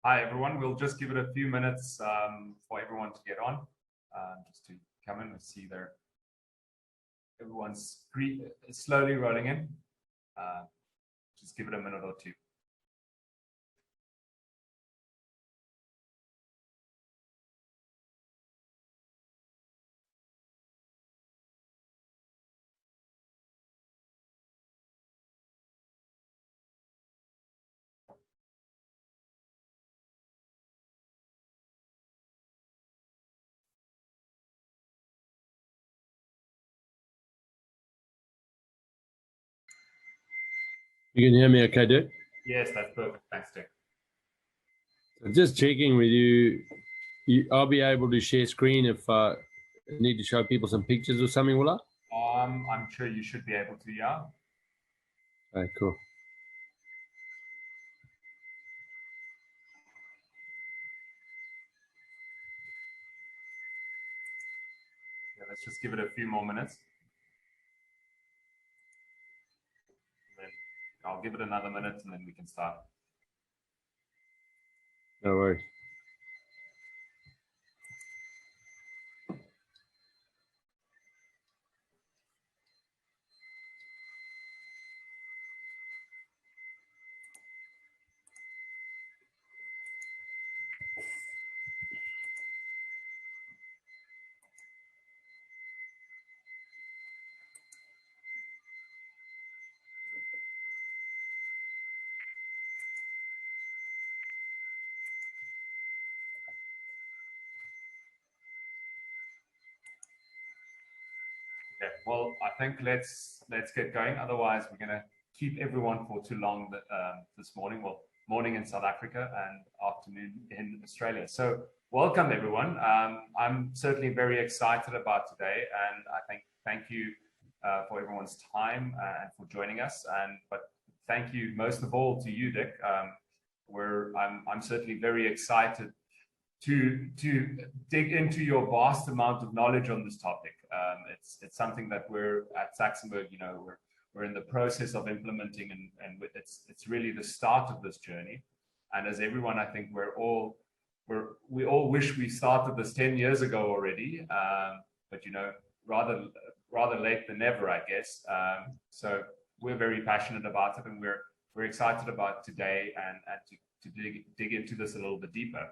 Hi, everyone. We'll just give it a few minutes for everyone to get on, just to come in and see everyone's slowly rolling in. Just give it a minute or two. You can hear me okay, Dirk? Yes, that's perfect. Thanks, Dick. So just checking with you, I'll be able to share screen if I need to show people some pictures or something, will I? I'm sure you should be able to, yeah. Okay, cool. Yeah, let's just give it a few more minutes. Then I'll give it another minute and then we can start. No worries. Okay, well, I think let's get going. Otherwise, we're going to keep everyone for too long this morning. Well, morning in South Africa and afternoon in Australia. So welcome, everyone. I'm certainly very excited about today, and I thank you for everyone's time and for joining us. But thank you most of all to you, Dick. I'm certainly very excited to dig into your vast amount of knowledge on this topic. It's something that we're at Saxonburg, we're in the process of implementing, and it's really the start of this journey. And as everyone, I think we all wish we started this 10 years ago already, but rather late than never, I guess. So we're very passionate about it, and we're excited about today and to dig into this a little bit deeper.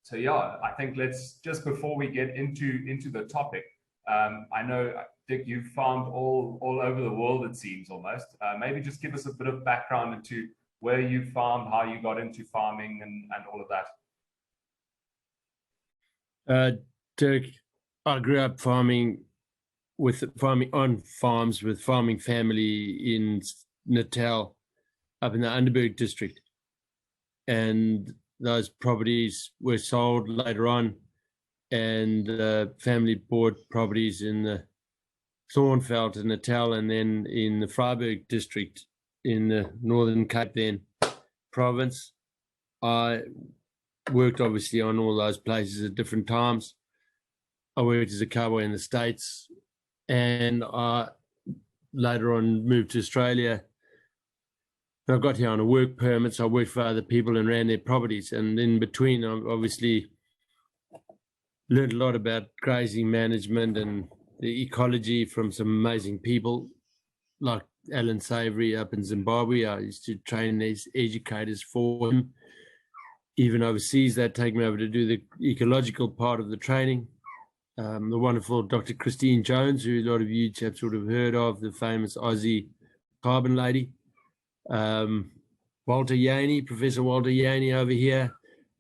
So yeah, I think let's just, before we get into the topic, I know, Dick, you've farmed all over the world, it seems, almost. Maybe just give us a bit of background into where you farmed, how you got into farming, and all of that. Dirk, I grew up farming on farms with farming family in Natal, up in the Underberg district, and those properties were sold later on, and the family bought properties in the Thornveld in Natal, and then in the Vryburg district in the Northern Cape then province. I worked obviously on all those places at different times. I worked as a cowboy in the States, and I later on moved to Australia. I got here on a work permit, so I worked for other people and ran their properties. And in between, I obviously learned a lot about grazing management and the ecology from some amazing people like Alan Savory up in Zimbabwe. I used to train these educators for him. Even overseas, they'd take me over to do the ecological part of the training. The wonderful Dr. Christine Jones, who a lot of you chaps would have heard of, the famous Aussie carbon lady. Walter Yaney, Professor Walter Yaney over here,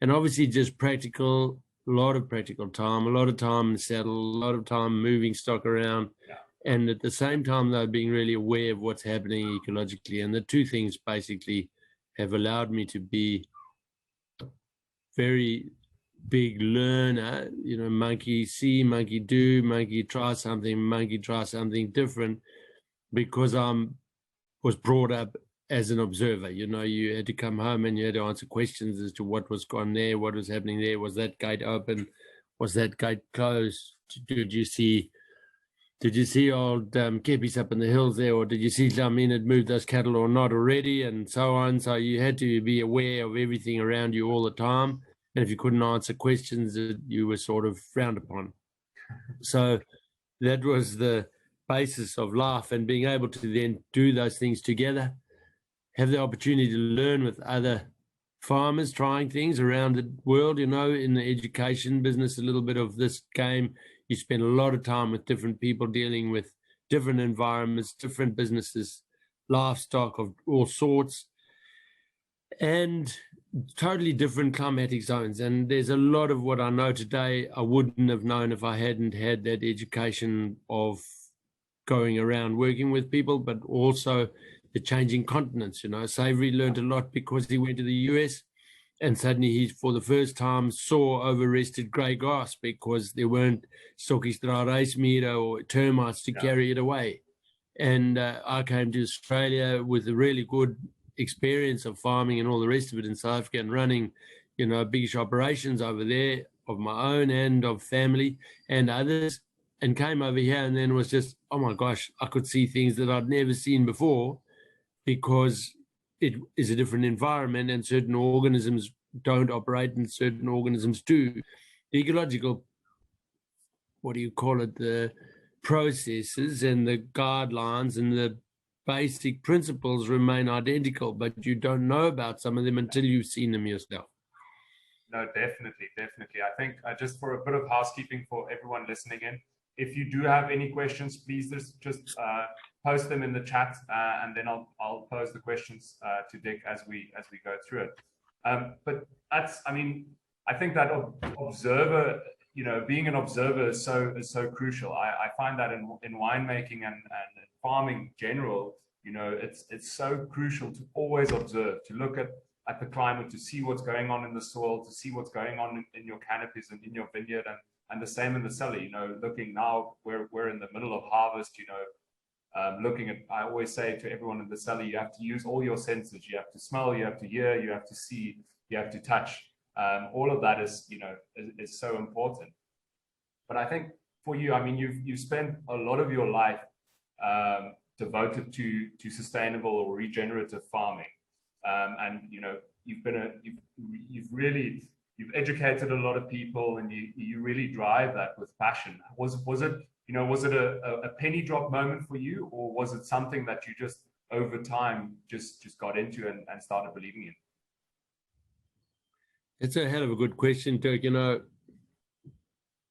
and obviously just practical, a lot of practical time, a lot of time in the saddle, a lot of time moving stock around, and at the same time though being really aware of what's happening ecologically. And the two things basically have allowed me to be very big learner, monkey see, monkey do, monkey try something different, because was brought up as an observer. You had to come home and you had to answer questions as to what was gone there, what was happening there. Was that gate open? Was that gate closed? Did you see Did you see old Keppies up in the hills there, or did you see Lamin had moved those cattle or not already, and so on? So you had to be aware of everything around you all the time. And if you couldn't answer questions, you were sort of frowned upon. So that was the basis of life, and being able to then do those things together, have the opportunity to learn with other farmers trying things around the world, in the education business, a little bit of this game. You spend a lot of time with different people dealing with different environments, different businesses, livestock of all sorts, and totally different climatic zones. And there's a lot of what I know today I wouldn't have known if I hadn't had that education of going around working with people, but also the changing continents. Savory learned a lot because he went to the US, and suddenly he, for the first time, saw over-rested grey grass because there weren't stokkiesdraad reismere or termites to carry it away. And I came to Australia with a really good experience of farming and all the rest of it in South Africa, and running, biggish operations over there of my own and of family and others, and came over here and then was just, oh my gosh, I could see things that I'd never seen before, because it is a different environment and certain organisms don't operate and certain organisms do. The ecological, the processes and the guidelines and the basic principles remain identical, but you don't know about some of them until you've seen them yourself. No, definitely. I think just for a bit of housekeeping for everyone listening in, if you do have any questions, please just post them in the chat, and then I'll pose the questions to Dick as we go through it. But I think that observer, being an observer is so crucial. I find that in winemaking and farming in general, it's so crucial to always observe, to look at the climate, to see what's going on in the soil, to see what's going on in your canopies and in your vineyard, and the same in the cellar. Looking now, we're in the middle of harvest. Looking at, I always say to everyone in the cellar, you have to use all your senses. You have to smell, you have to hear, you have to see, you have to touch. All of that is so important. But I think for you, you've spent a lot of your life devoted to sustainable or regenerative farming, and you've educated a lot of people, and you really drive that with passion. Was it a penny drop moment for you, or was it something that you just over time just got into and started believing in? It's a hell of a good question, Dirk.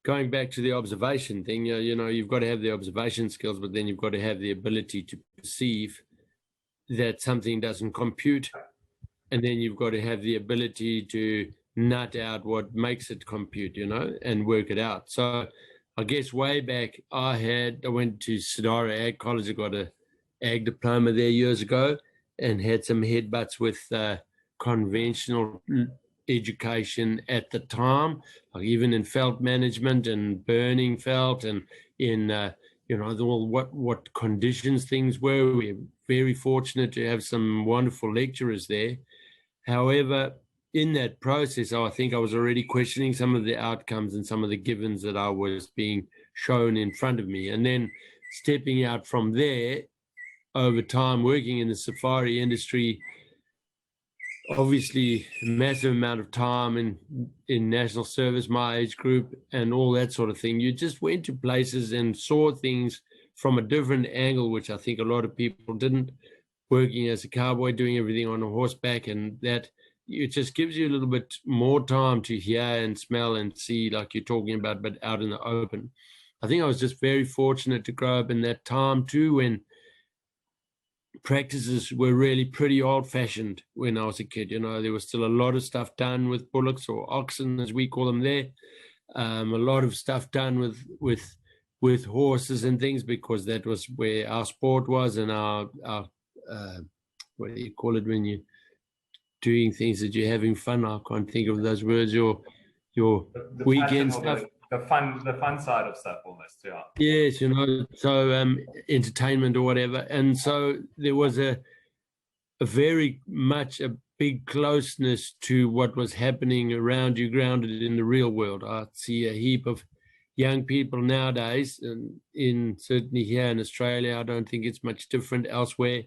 Going back to the observation thing, you've got to have the observation skills, but then you've got to have the ability to perceive that something doesn't compute. And then you've got to have the ability to nut out what makes it compute, and work it out. So I guess way back, I went to Sidara Ag College. I got an ag diploma there years ago, and had some headbutts with conventional education at the time, like even in felt management and burning felt, and in what conditions things were. We're very fortunate to have some wonderful lecturers there. However, in that process, I think I was already questioning some of the outcomes and some of the givens that I was being shown in front of me. And then stepping out from there, over time, working in the safari industry, obviously a massive amount of time in national service, my age group, and all that sort of thing. You just went to places and saw things from a different angle, which I think a lot of people didn't, working as a cowboy, doing everything on a horseback, and that it just gives you a little bit more time to hear and smell and see, like you're talking about, but out in the open. I think I was just very fortunate to grow up in that time too, when practices were really pretty old-fashioned when I was a kid. There was still a lot of stuff done with bullocks, or oxen as we call them there. A lot of stuff done with horses and things, because that was where our sport was, and our what do you call it when you're doing things that you're having fun? I can't think of those words. Your the weekend stuff. The fun side of stuff, almost, yeah. Yes, so entertainment or whatever. And so there was a very much a big closeness to what was happening around you, grounded in the real world. I see a heap of young people nowadays, and certainly here in Australia, I don't think it's much different elsewhere,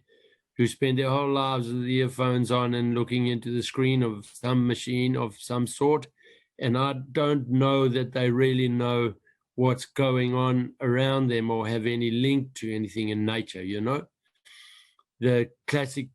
who spend their whole lives with the earphones on and looking into the screen of some machine of some sort. And I don't know that they really know what's going on around them or have any link to anything in nature, you know. The classic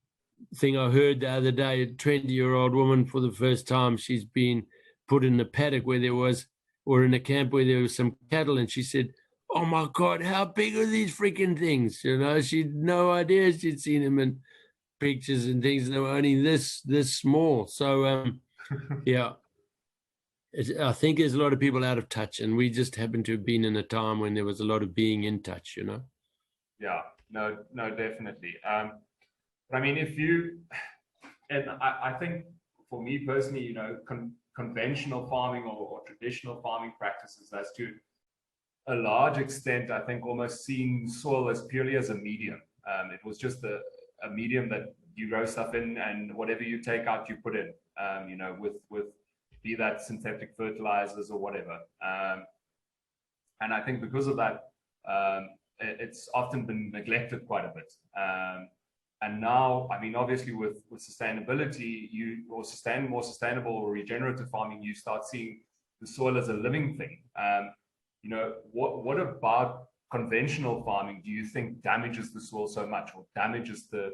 thing I heard the other day, a 20-year-old woman, for the first time, she's been put in a paddock where there was, or in a camp where there was some cattle, and she said, "Oh my God, how big are these freaking things?" You know, she'd no idea. She'd seen them in pictures and things, and they were only this small. So, yeah, I think there's a lot of people out of touch, and we just happen to have been in a time when there was a lot of being in touch, you know? Yeah, no, definitely. I mean, if you, and I think for me personally, you know, conventional farming or traditional farming practices, as to a large extent, I think, almost seen soil as purely as a medium. It was just a medium that you grow stuff in, and whatever you take out, you put in, you know, with be that synthetic fertilizers or whatever. And I think because of that, it's often been neglected quite a bit. And now, I mean, obviously with sustainability, more sustainable or regenerative farming, you start seeing the soil as a living thing. You know, what about conventional farming do you think damages the soil so much, or damages the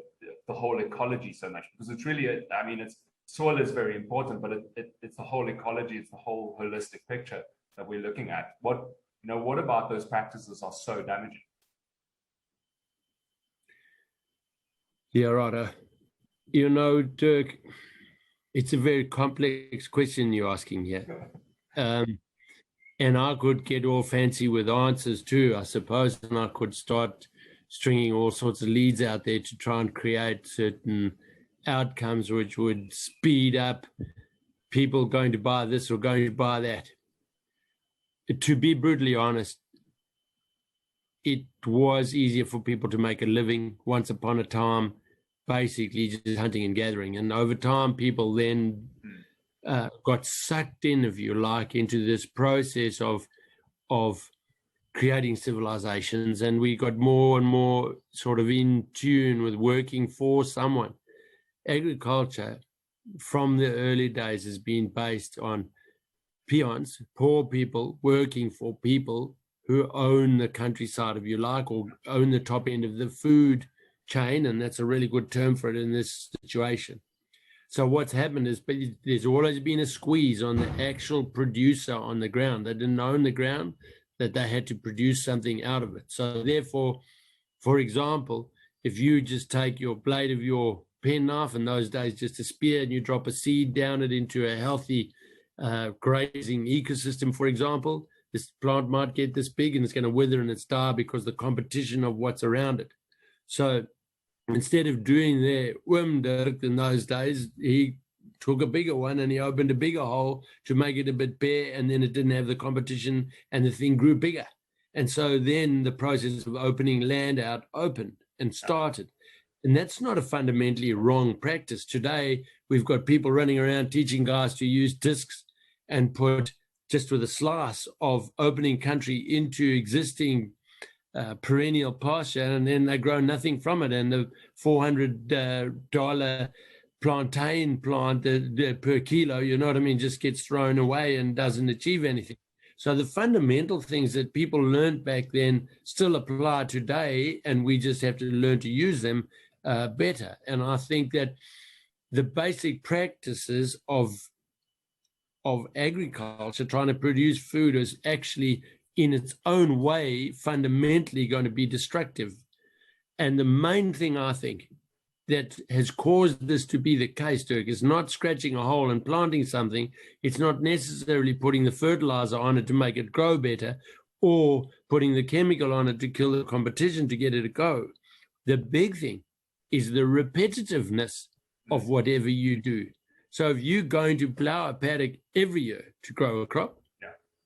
whole ecology so much? Because it's really, I mean, soil is very important, but it's the whole ecology, it's the whole holistic picture that we're looking at. What about those practices are so damaging? Yeah, right. You know, Dirk, it's a very complex question you're asking here. And I could get all fancy with answers too, I suppose, and I could start stringing all sorts of leads out there to try and create certain outcomes which would speed up people going to buy this or going to buy that. To be brutally honest, it was easier for people to make a living once upon a time, basically just hunting and gathering. And over time, people then got sucked in, if you like, into this process of creating civilizations, and we got more and more sort of in tune with working for someone. Agriculture from the early days has been based on peons, poor people working for people who own the countryside, if you like, or own the top end of the food chain, and that's a really good term for it in this situation. So what's happened is there's always been a squeeze on the actual producer on the ground. They didn't own the ground, that they had to produce something out of it. So therefore, for example, if you just take your blade of your penknife, in those days just a spear, and you drop a seed down it into a healthy grazing ecosystem, for example, this plant might get this big and it's going to wither and it's die because the competition of what's around it. So instead of doing their Dirk in those days, he took a bigger one and he opened a bigger hole to make it a bit bare, and then it didn't have the competition and the thing grew bigger. And so then the process of opening land out opened and started. And that's not a fundamentally wrong practice. Today, we've got people running around teaching guys to use discs and put just with a slice of opening country into existing perennial pasture, and then they grow nothing from it. And the $400 plantain plant per kilo, you know what I mean, just gets thrown away and doesn't achieve anything. So the fundamental things that people learned back then still apply today, and we just have to learn to use them better. And I think that the basic practices of agriculture, trying to produce food, is actually in its own way fundamentally going to be destructive. And the main thing I think that has caused this to be the case, Dirk, is not scratching a hole and planting something. It's not necessarily putting the fertilizer on it to make it grow better, or putting the chemical on it to kill the competition to get it to go. The big thing is the repetitiveness of whatever you do. So if you're going to plow a paddock every year to grow a crop,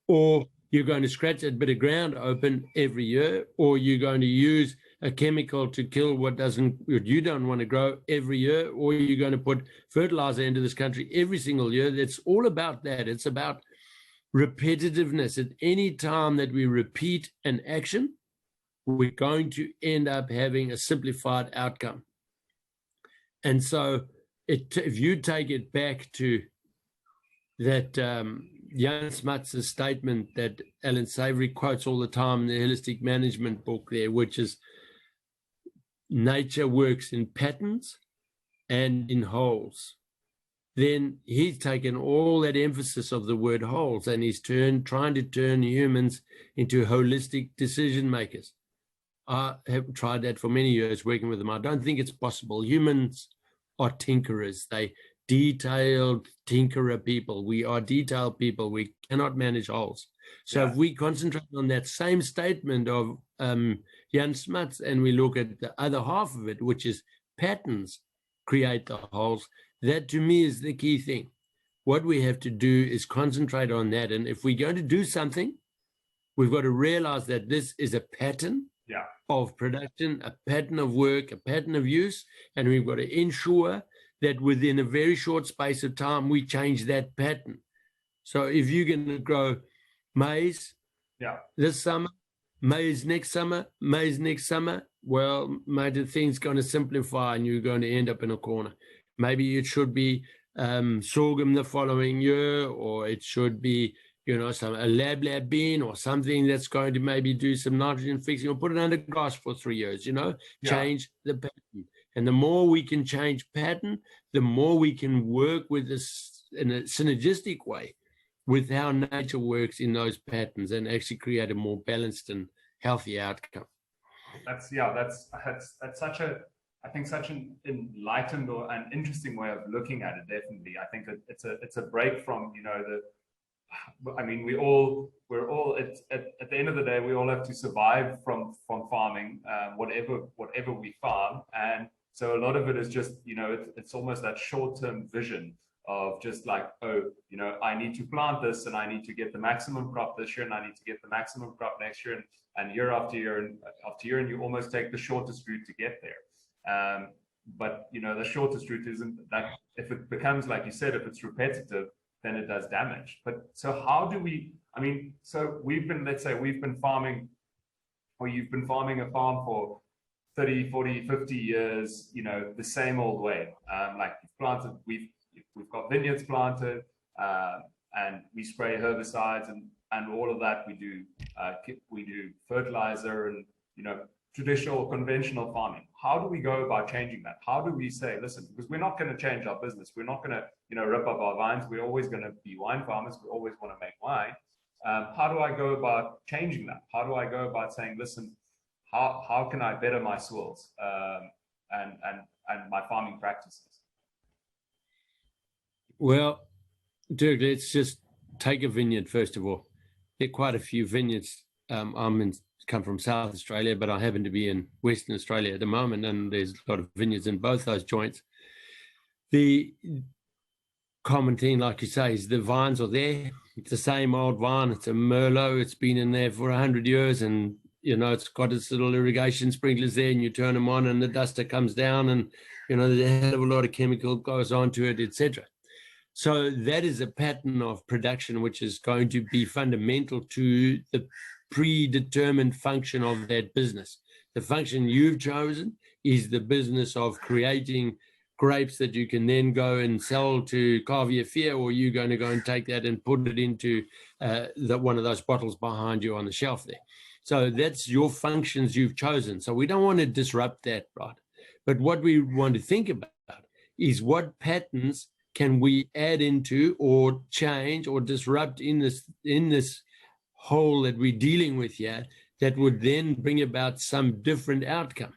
or you're going to scratch a bit of ground open every year, or you're going to use a chemical to kill what you don't want to grow every year, or you're going to put fertilizer into this country every single year, that's all about that. It's about repetitiveness. At any time that we repeat an action, we're going to end up having a simplified outcome. And so if you take it back to that Jan Smuts' statement that Alan Savory quotes all the time in the Holistic Management book there, which is nature works in patterns and in wholes, then he's taken all that emphasis of the word wholes and he's trying to turn humans into holistic decision makers. I have tried that for many years working with them. I don't think it's possible. Humans are tinkerers. They detailed tinkerer people. We are detailed people. We cannot manage wholes. So if we concentrate on that same statement of Jan Smuts and we look at the other half of it, which is patterns create the wholes, that to me is the key thing. What we have to do is concentrate on that. And if we're going to do something, we've got to realize that this is a pattern of production, a pattern of work, a pattern of use, and we've got to ensure that within a very short space of time, we change that pattern. So if you're going to grow maize this summer, maize next summer, well, mate, the thing's going to simplify and you're going to end up in a corner. Maybe it should be sorghum the following year, or it should be, a lab bean or something that's going to maybe do some nitrogen fixing, or put it under grass for 3 years, change the pattern. And the more we can change pattern, the more we can work with this in a synergistic way with how nature works in those patterns and actually create a more balanced and healthy outcome. That's such an enlightened or an interesting way of looking at it. Definitely, I think it's a break from we're all at the end of the day, we all have to survive from farming, whatever we farm, and so a lot of it is just it's almost that short-term vision of just like, I need to plant this and I need to get the maximum crop this year and I need to get the maximum crop next year, and year after year and you almost take the shortest route to get there. But the shortest route isn't that. If it becomes, like you said, if it's repetitive, then it does damage. But so how do we, so let's say we've been farming, or you've been farming a farm for 30, 40, 50 years, the same old way. Like you've planted, we've got vineyards planted, and we spray herbicides and all of that. We do fertilizer and, traditional, conventional farming. How do we go about changing that? How do we say, listen, because we're not going to change our business. We're not going to, rip up our vines. We're always going to be wine farmers. We always want to make wine. How do I go about changing that? How do I go about saying, listen, how can I better my soils and my farming practices? Well, Dirk, let's just take a vineyard first of all. There are quite a few vineyards. Come from South Australia, but I happen to be in Western Australia at the moment, and there's a lot of vineyards in both those joints. The common thing, like you say, is the vines are there. It's the same old vine. It's a Merlot. It's been in there for 100 years, and it's got its little irrigation sprinklers there, and you turn them on, and the duster comes down, and there's a hell of a lot of chemical goes onto it, etc. So that is a pattern of production which is going to be fundamental to the predetermined function of that business. The function you've chosen is the business of creating grapes that you can then go and sell to Carvier Fair, or you're going to go and take that and put it into one of those bottles behind you on the shelf there. So that's your functions you've chosen. So we don't want to disrupt that, right? But what we want to think about is what patterns can we add into or change or disrupt in this whole that we're dealing with here that would then bring about some different outcome.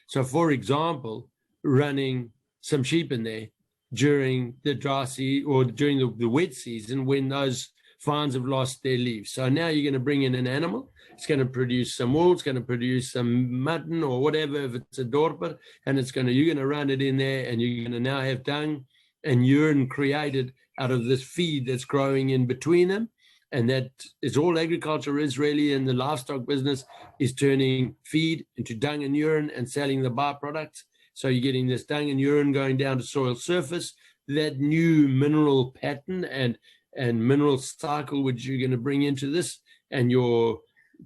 So, for example, running some sheep in there during the dry season or during the wet season when those vines have lost their leaves. So now you're going to bring in an animal. It's going to produce some wool. It's going to produce some mutton or whatever, if it's a dorper, and you're going to run it in there, and you're going to now have dung and urine created out of this feed that's growing in between them. And that is all agriculture is really, and the livestock business is turning feed into dung and urine and selling the byproducts. So you're getting this dung and urine going down to soil surface, that new mineral pattern and and mineral cycle which you're going to bring into this, and your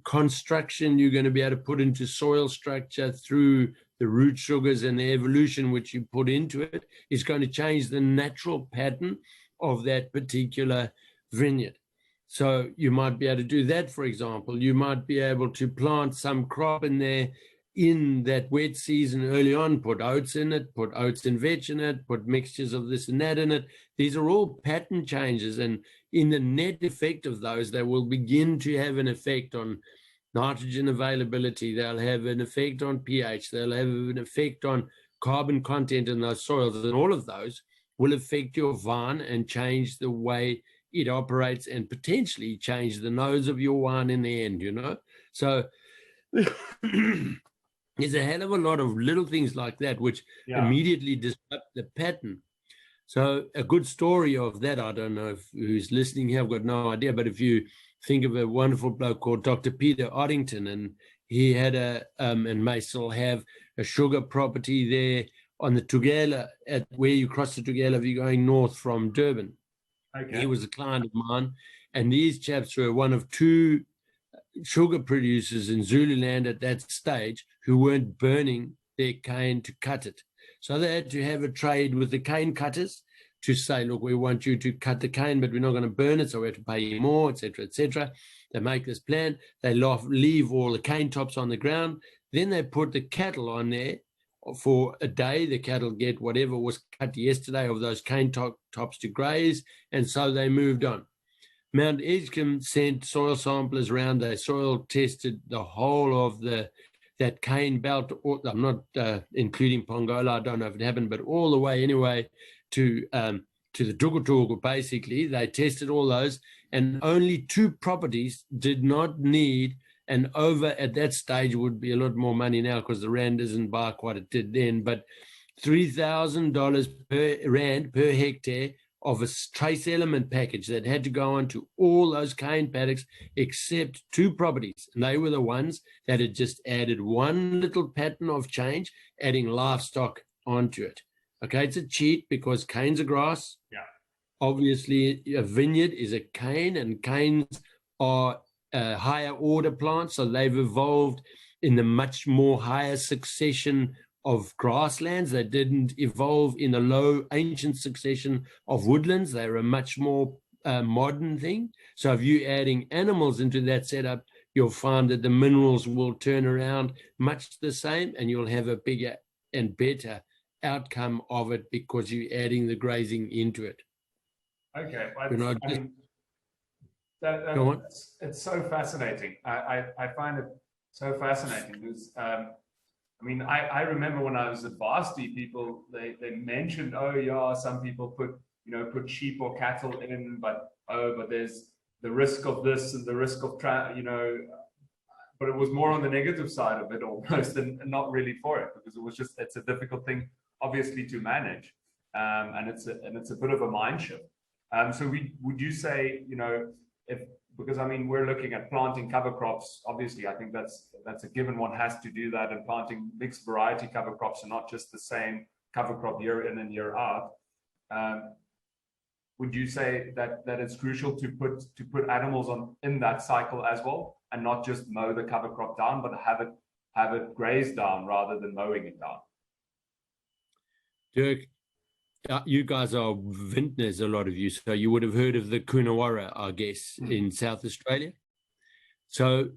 construction you're going to be able to put into soil structure through the root sugars and the evolution which you put into it, is going to change the natural pattern of that particular vineyard. So you might be able to do that, for example. You might be able to plant some crop in there in that wet season early on, put oats in it, put oats and veg in it, put mixtures of this and that in it. These are all pattern changes, and in the net effect of those, they will begin to have an effect on nitrogen availability. They'll have an effect on pH. They'll have an effect on carbon content in those soils, and all of those will affect your vine and change the way it operates and potentially change the nose of your wine in the end, you know? So there's a hell of a lot of little things like that which immediately disrupt the pattern. So a good story of that, I don't know if who's listening here, I've got no idea, but if you think of a wonderful bloke called Dr. Peter Oddington, and he had and may still have a sugar property there on the Tugela, at where you cross the Tugela if you're going north from Durban. Okay. He was a client of mine, and these chaps were one of two sugar producers in Zululand at that stage who weren't burning their cane to cut it. So they had to have a trade with the cane cutters to say, look, we want you to cut the cane, but we're not going to burn it, so we have to pay you more, etc., etc. They make this plan. They leave all the cane tops on the ground. Then they put the cattle on there for a day. The cattle get whatever was cut yesterday of those cane tops to graze, and so they moved on. Mount Edgecombe sent soil samplers around. They soil tested the whole of that cane belt. I'm not including Pongola. I don't know if it happened, but all the way anyway to the Tugutugu, basically. They tested all those, and only two properties did not need, and over at that stage would be a lot more money now because the rand doesn't buy quite it did then, but $3,000 per hectare of a trace element package that had to go on to all those cane paddocks except two properties. And they were the ones that had just added one little pattern of change, adding livestock onto it. Okay, it's a cheat because canes are grass. Yeah. Obviously, a vineyard is a cane, and canes are higher order plants, so they've evolved in the much more higher succession of grasslands. They didn't evolve in the low ancient succession of woodlands. They're a much more modern thing. So if you're adding animals into that setup, you'll find that the minerals will turn around much the same, and you'll have a bigger and better outcome of it because you're adding the grazing into it. Okay. It's so fascinating. I find it so fascinating because I remember when I was at Varsity, people they mentioned, oh yeah, some people put sheep or cattle in, but there's the risk of this and the risk of but it was more on the negative side of it almost, and not really for it, because it's a difficult thing obviously to manage, and it's a bit of a mind shift. So would you say, because we're looking at planting cover crops, obviously I think that's a given, one has to do that, and planting mixed variety cover crops and not just the same cover crop year in and year out. Would you say that it's crucial to put animals in that cycle as well, and not just mow the cover crop down, but have it graze down rather than mowing it down? Dirk, you guys are vintners, a lot of you, so you would have heard of the Coonawarra, I guess, in South Australia. So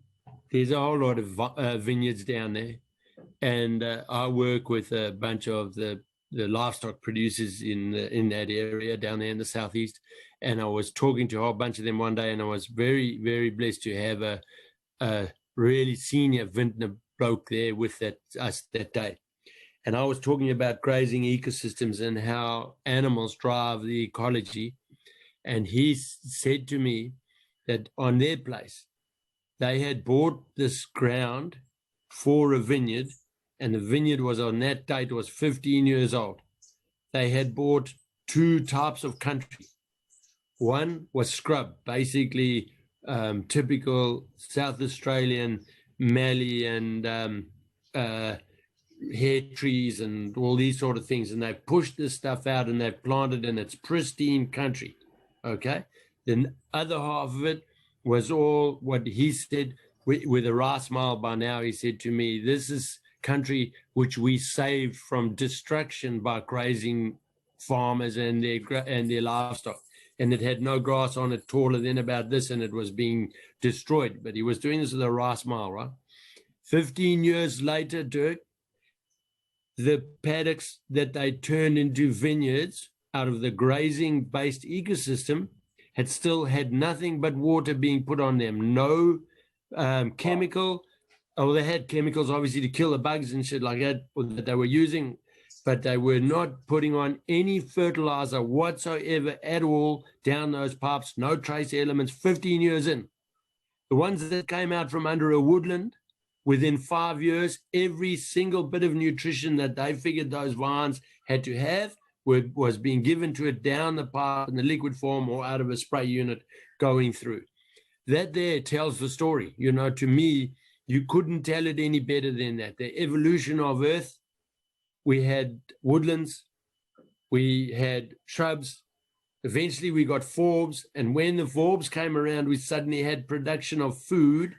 there's a whole lot of vineyards down there, and I work with a bunch of the livestock producers in that area down there in the southeast, and I was talking to a whole bunch of them one day, and I was very, very blessed to have a really senior vintner bloke there with us that day. And I was talking about grazing ecosystems and how animals drive the ecology. And he said to me that on their place, they had bought this ground for a vineyard, and the vineyard was on that date was 15 years old. They had bought two types of country. One was scrub, basically typical South Australian mallee and hair trees and all these sort of things, and they pushed this stuff out and they planted in its pristine country. Okay, The other half of it was all what he said with a wry smile by now. He said to me, this is country which we saved from destruction by grazing farmers and their livestock. And it had no grass on it taller than about this, and it was being destroyed. But he was doing this with a wry smile, right? 15 years later, Dirk, the paddocks that they turned into vineyards out of the grazing-based ecosystem had still had nothing but water being put on them. No chemical. Oh, they had chemicals, obviously, to kill the bugs and shit like that they were using, but they were not putting on any fertilizer whatsoever at all down those pipes, no trace elements, 15 years in. The ones that came out from under a woodland, within 5 years, every single bit of nutrition that they figured those vines had to have was being given to it down the pipe in the liquid form or out of a spray unit going through. That there tells the story. You know, to me, you couldn't tell it any better than that. The evolution of Earth, we had woodlands, we had shrubs, eventually we got forbs, and when the forbs came around, we suddenly had production of food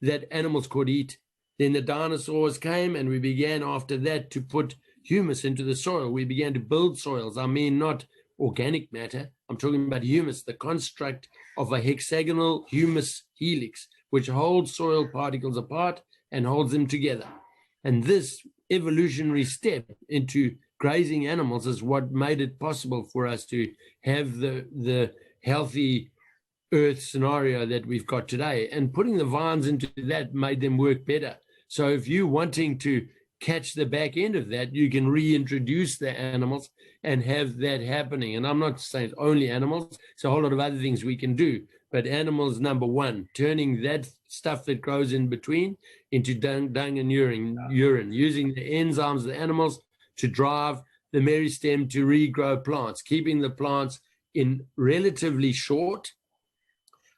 that animals could eat. Then the dinosaurs came, and we began after that to put humus into the soil. We began to build soils. I mean, not organic matter. I'm talking about humus, the construct of a hexagonal humus helix, which holds soil particles apart and holds them together. And this evolutionary step into grazing animals is what made it possible for us to have the healthy earth scenario that we've got today. And putting the vines into that made them work better. So if you're wanting to catch the back end of that, you can reintroduce the animals and have that happening. And I'm not saying only animals, it's a whole lot of other things we can do. But animals, number one, turning that stuff that grows in between into dung and urine, using the enzymes of the animals to drive the meristem to regrow plants, keeping the plants in relatively short,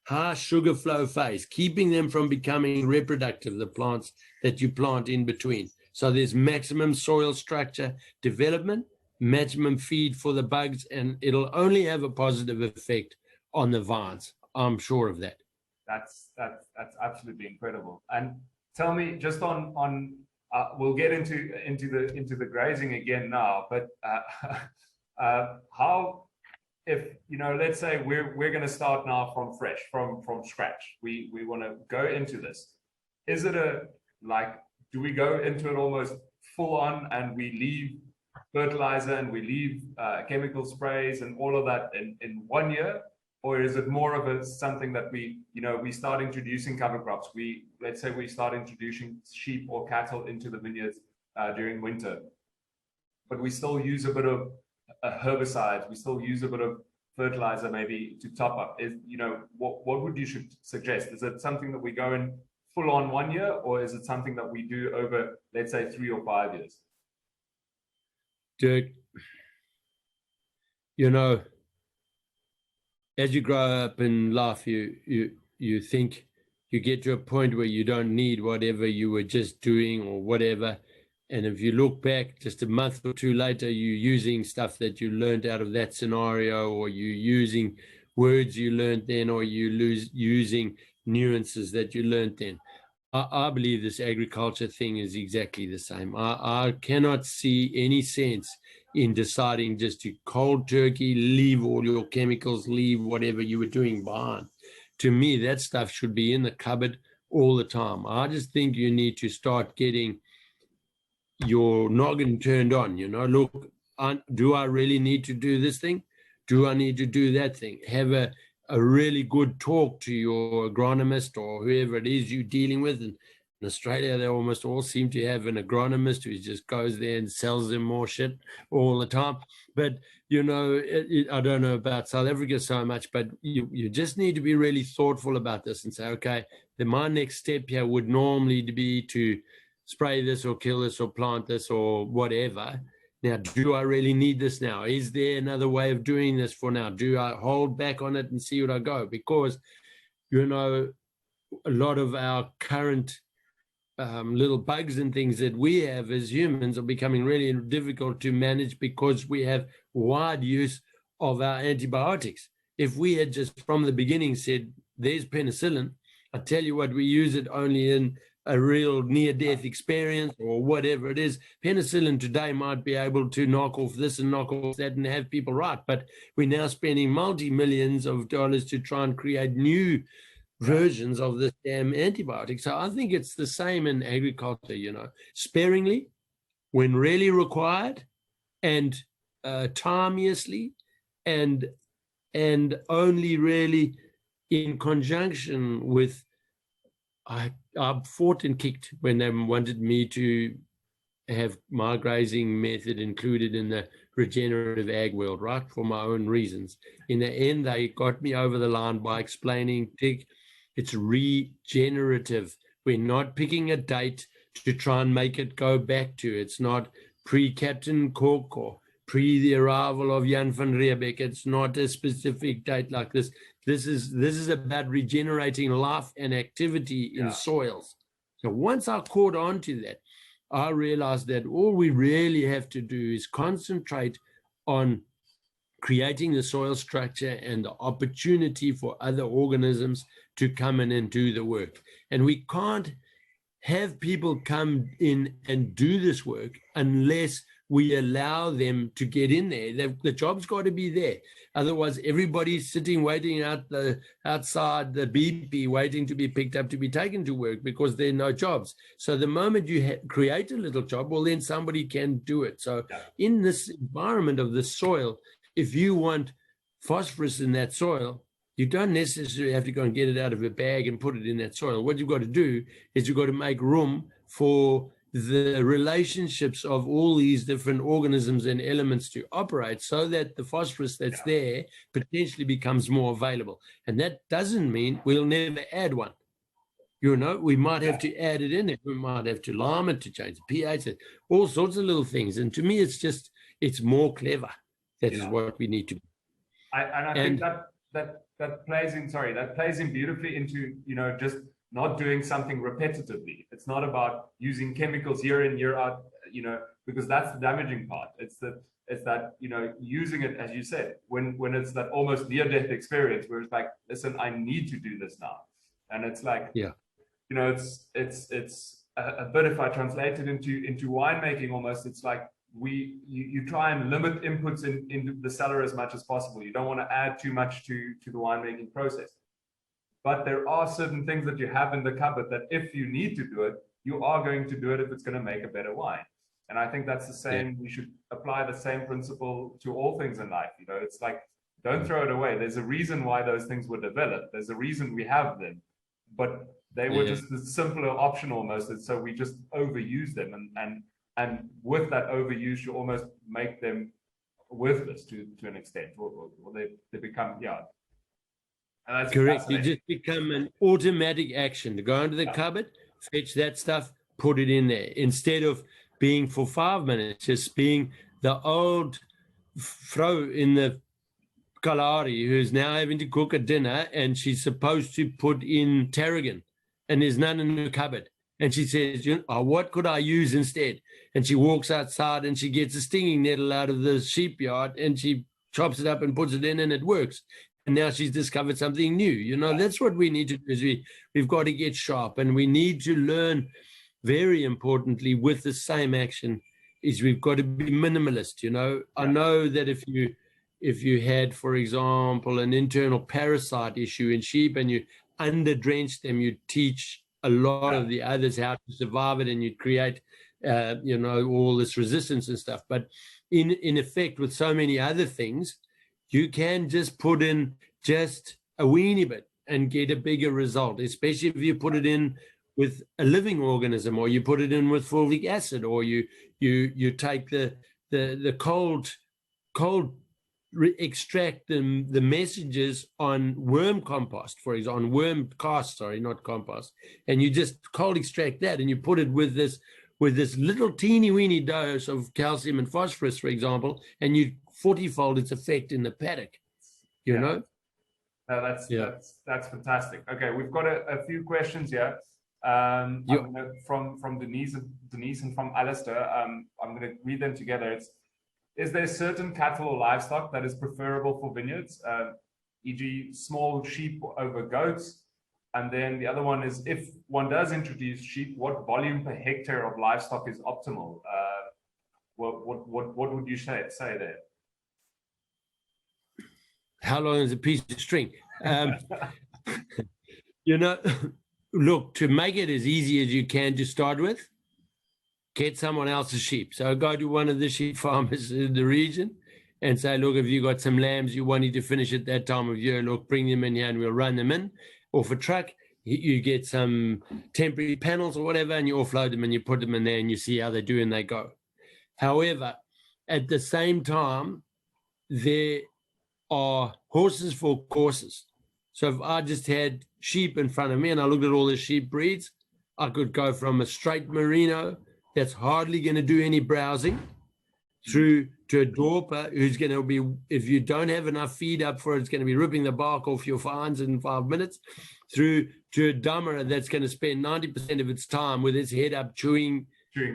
high sugar flow phase, keeping them from becoming reproductive, the plants that you plant in between. So there's maximum soil structure development, maximum feed for the bugs, and it'll only have a positive effect on the vines. I'm sure of that. That's absolutely incredible. And tell me, just on we'll get into the grazing again now, but how, if you know, let's say we're going to start now from scratch. We want to go into this. Is it do we go into it almost full on and we leave fertilizer and we leave chemical sprays and all of that in 1 year? Or is it more of something that we start introducing cover crops? Let's say we start introducing sheep or cattle into the vineyards during winter, but we still use a bit of herbicides. We still use a bit of fertilizer maybe to top up. What would you suggest? Is it something that we go in full on 1 year, or is it something that we do over, let's say, 3 or 5 years? Dirk, as you grow up in life, you think you get to a point where you don't need whatever you were just doing or whatever. And if you look back just a month or two later, you're using stuff that you learned out of that scenario, or you're using words you learned then, or using nuances that you learned then. I believe this agriculture thing is exactly the same. I cannot see any sense in deciding just to cold turkey, leave all your chemicals, leave whatever you were doing behind. To me, that stuff should be in the cupboard all the time. I just think you need to start getting your noggin turned on. Look, do I really need to do this thing? Do I need to do that thing? Have a really good talk to your agronomist or whoever it is you're dealing with. And in Australia, they almost all seem to have an agronomist who just goes there and sells them more shit all the time. But, I don't know about South Africa so much, but you just need to be really thoughtful about this and say, okay, then my next step here would normally be to spray this or kill this or plant this or whatever. Now, do I really need this now? Is there another way of doing this for now? Do I hold back on it and see what I go? Because, a lot of our current little bugs and things that we have as humans are becoming really difficult to manage because we have wide use of our antibiotics. if we had just from the beginning said, there's penicillin, I tell you what, we use it only in a real near-death experience or whatever it is. Penicillin today might be able to knock off this and knock off that and have people right, but we're now spending multi-millions of dollars to try and create new versions of this damn antibiotic. So I think it's the same in agriculture, you know, sparingly when really required, and timeously, and only really in conjunction with. I fought and kicked when they wanted me to have my grazing method included in the regenerative ag world, right, for my own reasons. In the end, they got me over the line by explaining, Dick, it's regenerative. We're not picking a date to try and make it go back to. It's not pre-Captain Cook or pre the arrival of Jan van Riebeck. It's not a specific date like this. This is about regenerating life and activity in soils. So once I caught on to that, I realized that all we really have to do is concentrate on creating the soil structure and the opportunity for other organisms to come in and do the work. And we can't have people come in and do this work unless we allow them to get in there. The job's got to be there. Otherwise, everybody's sitting, waiting outside the BP, waiting to be picked up to be taken to work because there are no jobs. So the moment you create a little job, well, then somebody can do it. So in this environment of the soil, if you want phosphorus in that soil, you don't necessarily have to go and get it out of a bag and put it in that soil. What you've got to do is you've got to make room for the relationships of all these different organisms and elements to operate so that the phosphorus that's there potentially becomes more available. And that doesn't mean we'll never add one. You know, we might have to add it in. We might have to lime it to change the pH, all sorts of little things. And to me, it's more clever. That is what we need to do. I think that plays in beautifully into, you know, just not doing something repetitively. It's not about using chemicals year in, year out, you know, because that's the damaging part. It's that, you know, using it, as you said, when it's that almost near-death experience where it's like, listen, I need to do this now. And it's like, you know, it's a bit, if I translate it into winemaking almost, it's like you try and limit inputs into the cellar as much as possible. You don't want to add too much to the winemaking process. But there are certain things that you have in the cupboard that if you need to do it, you are going to do it if it's going to make a better wine. And I think that's the same. We should apply the same principle to all things in life. You know, it's like, don't throw it away. There's a reason why those things were developed. There's a reason we have them, but they were just the simpler option almost. And so we just overuse them. And with that overuse, you almost make them worthless to an extent, or they become, And that's correct. You just become an automatic action to go into the cupboard, fetch that stuff, put it in there, instead of being for 5 minutes, just being the old vrouw in the Kalahari who's now having to cook a dinner and she's supposed to put in tarragon and there's none in her cupboard. And she says, what could I use instead? And she walks outside and she gets a stinging nettle out of the sheep yard and she chops it up and puts it in and it works. And now she's discovered something new. You know, that's what we need to do is we've got to get sharp, and we need to learn, very importantly, with the same action, is we've got to be minimalist. You know, I know that if you had, for example, an internal parasite issue in sheep and you under-drench them, you teach a lot of the others how to survive it, and you create, you know, all this resistance and stuff. But in effect, with so many other things, you can just put in just a weeny bit and get a bigger result, especially if you put it in with a living organism, or you put it in with fulvic acid, or you take the cold extract the messages on worm compost, for example, on worm cast, sorry, not compost, and you just cold extract that and you put it with this little teeny weeny dose of calcium and phosphorus, for example, and you 40-fold its effect in the paddock, you know? No, that's fantastic. Okay, we've got a few questions here. I'm gonna, from Denise and from Alistair. I'm going to read them together. Is there certain cattle or livestock that is preferable for vineyards? e.g. small sheep over goats? And then the other one is, if one does introduce sheep, what volume per hectare of livestock is optimal? What would you say there? How long is a piece of string? You know, look, to make it as easy as you can to start with, get someone else's sheep. So go to one of the sheep farmers in the region and say, look, if you got some lambs you wanted to finish at that time of year, look, bring them in here and we'll run them in. Off a truck, you get some temporary panels or whatever, and you offload them and you put them in there and you see how they do and they go. However, at the same time, there are horses for courses. So if I just had sheep in front of me and I looked at all the sheep breeds, I could go from a straight merino that's hardly going to do any browsing through to a dorper who's going to be, if you don't have enough feed up for it, it's going to be ripping the bark off your fines in 5 minutes, through to a dummer that's going to spend 90% of its time with its head up chewing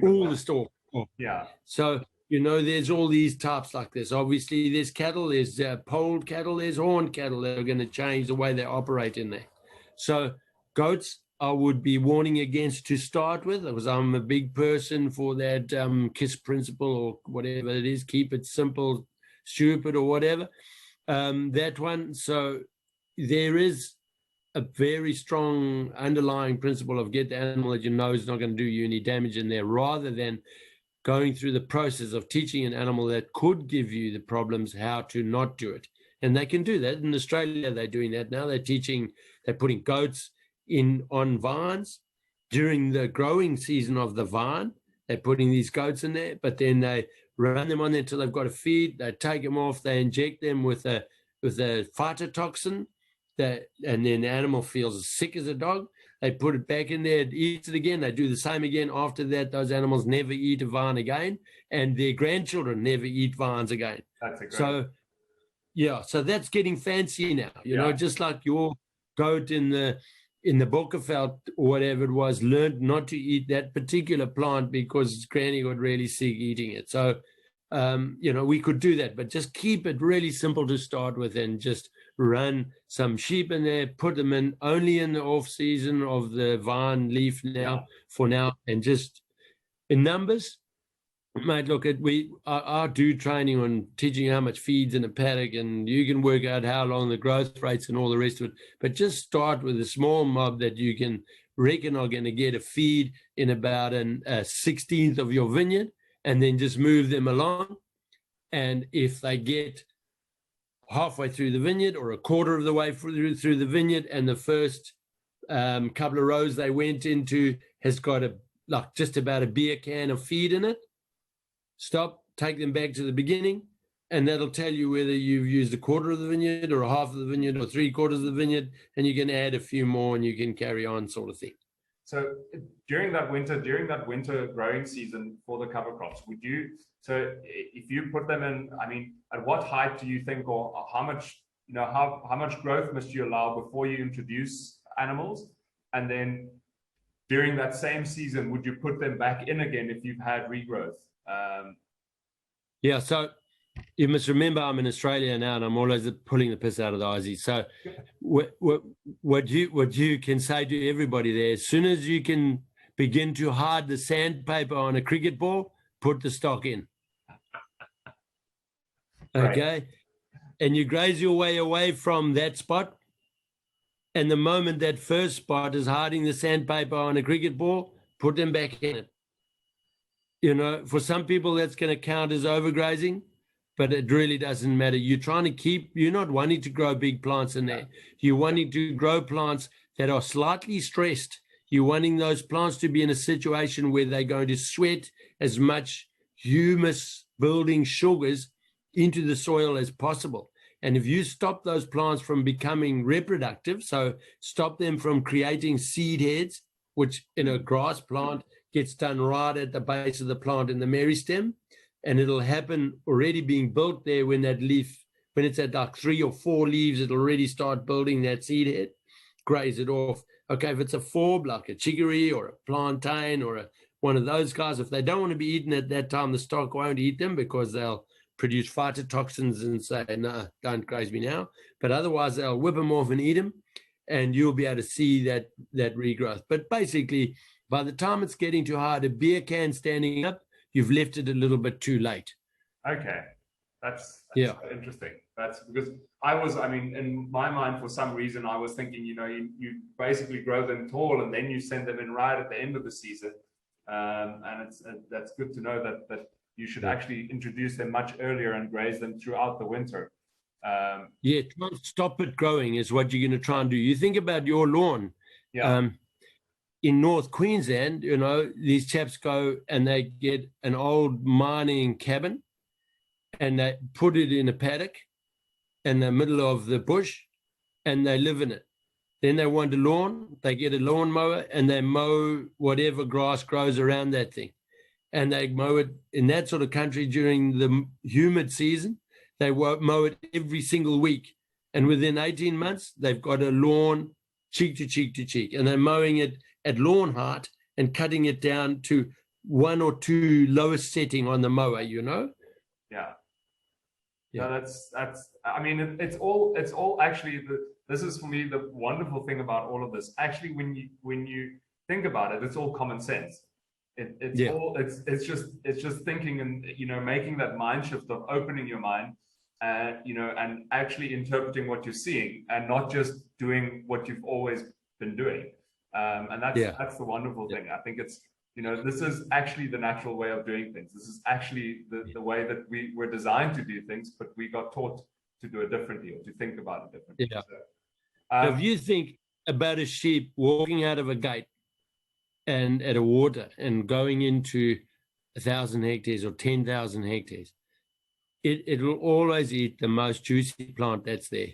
all the stalk. Yeah. So, you know, there's all these types like this. Obviously, there's cattle, there's polled cattle, there's horned cattle that are going to change the way they operate in there. So goats, I would be warning against to start with, because I'm a big person for that KISS principle or whatever it is, keep it simple, stupid or whatever, that one. So there is a very strong underlying principle of get the animal that you know is not going to do you any damage in there, rather than going through the process of teaching an animal that could give you the problems how to not do it. And they can do that. In Australia, they're doing that now. They're putting goats on vines during the growing season of the vine. They're putting these goats in there, but then they run them on there until they've got a feed. They take them off. They inject them with a phytotoxin, and then the animal feels as sick as a dog. They put it back in there, it eats it again. They do the same again. After that, those animals never eat a vine again, and their grandchildren never eat vines again. That's a great. So, yeah, so that's getting fancy now. You know, just like your goat in the Bokkerveld or whatever it was, learned not to eat that particular plant because its granny got really sick eating it. So, you know, we could do that, but just keep it really simple to start with, and just run some sheep in there, put them in only in the off season of the vine leaf for now, and just in numbers, mate. Look, I do training on teaching how much feeds in a paddock, and you can work out how long the growth rates and all the rest of it, but just start with a small mob that you can reckon are going to get a feed in about a 16th of your vineyard, and then just move them along. And if they get halfway through the vineyard or a quarter of the way through the vineyard, and the first couple of rows they went into has got just about a beer can of feed in it, stop, take them back to the beginning, and that'll tell you whether you've used a quarter of the vineyard or a half of the vineyard or 3/4 of the vineyard, and you can add a few more and you can carry on, sort of thing. So during that winter growing season for the cover crops, if you put them in, I mean, at what height do you think, or how much, how much growth must you allow before you introduce animals? And then during that same season, would you put them back in again if you've had regrowth? Yeah, so you must remember I'm in Australia now, and I'm always pulling the piss out of the Aussies. So what you can say to everybody there, as soon as you can begin to hide the sandpaper on a cricket ball, put the stock in. Okay? Right. And you graze your way away from that spot, and the moment that first spot is hiding the sandpaper on a cricket ball, put them back in it. You know, for some people that's going to count as overgrazing, but it really doesn't matter. You're not wanting to grow big plants in there. You're wanting to grow plants that are slightly stressed. You're wanting those plants to be in a situation where they're going to sweat as much humus building sugars into the soil as possible. And if you stop those plants from becoming reproductive, so stop them from creating seed heads, which in a grass plant gets done right at the base of the plant in the meristem, and it'll happen already being built there when it's at like 3 or 4 leaves, it'll already start building that seed head, graze it off. Okay, if it's a forb, like a chicory or a plantain or one of those guys, if they don't want to be eaten at that time, the stock won't eat them because they'll produce phytotoxins and say, no, don't graze me now. But otherwise, they'll whip them off and eat them, and you'll be able to see that regrowth. But basically, by the time it's getting too hard, a beer can standing up, you've left it a little bit too late. Okay, that's interesting. That's because I mean, in my mind, for some reason, I was thinking, you basically grow them tall and then you send them in right at the end of the season. And that's good to know that you should actually introduce them much earlier and graze them throughout the winter. Try and stop it growing is what you're going to try and do. You think about your lawn. Yeah. In North Queensland, these chaps go and they get an old mining cabin and they put it in a paddock in the middle of the bush and they live in it. Then they want a lawn, they get a lawnmower and they mow whatever grass grows around that thing. And they mow it in that sort of country during the humid season. They mow it every single week. And within 18 months, they've got a lawn cheek to cheek to cheek. And they're mowing it at lawn height and cutting it down to 1 or 2 lowest setting on the mower, Yeah. No, that's I mean, it's all actually this is for me the wonderful thing about all of this. Actually, when you think about it, it's all common sense. It's just thinking and making that mind shift of opening your mind and actually interpreting what you're seeing and not just doing what you've always been doing. And that's the wonderful thing. I think it's this is actually the natural way of doing things. This is actually the way that we were designed to do things, but we got taught to do it differently or to think about it differently. Yeah. So, if you think about a sheep walking out of a gate and at a water and going into 1,000 hectares or 10,000 hectares, it will always eat the most juicy plant that's there.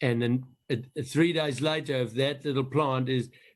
And then 3 days later, if that little plant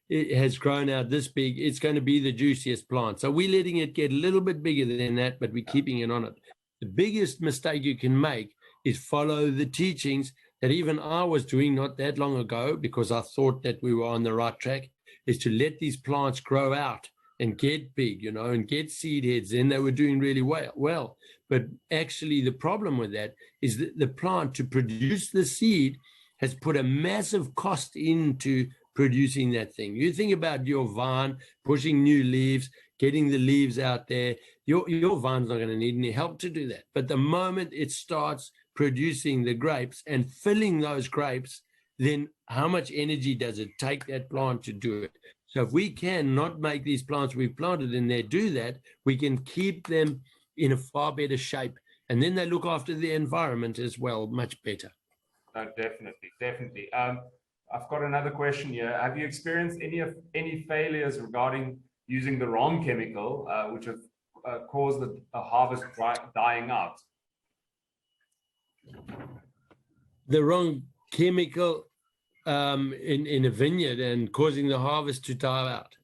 it has grown out this big, it's going to be the juiciest plant. So we're letting it get a little bit bigger than that, but we're keeping it on it. The biggest mistake you can make is follow the teachings that even I was doing not that long ago, because I thought that we were on the right track, is to let these plants grow out and get big, and get seed heads. Then they were doing really well. But actually the problem with that is that the plant, to produce the seed, has put a massive cost into producing that thing. You think about your vine pushing new leaves, getting the leaves out there. Your vine's not going to need any help to do that. But the moment it starts producing the grapes and filling those grapes, then how much energy does it take that plant to do it? So if we can not make these plants we've planted in there do that, we can keep them in a far better shape. And then they look after the environment as well, much better. No, definitely. I've got another question here. Have you experienced any failures regarding using the wrong chemical, which have caused the harvest dying out? The wrong chemical in a vineyard and causing the harvest to die out?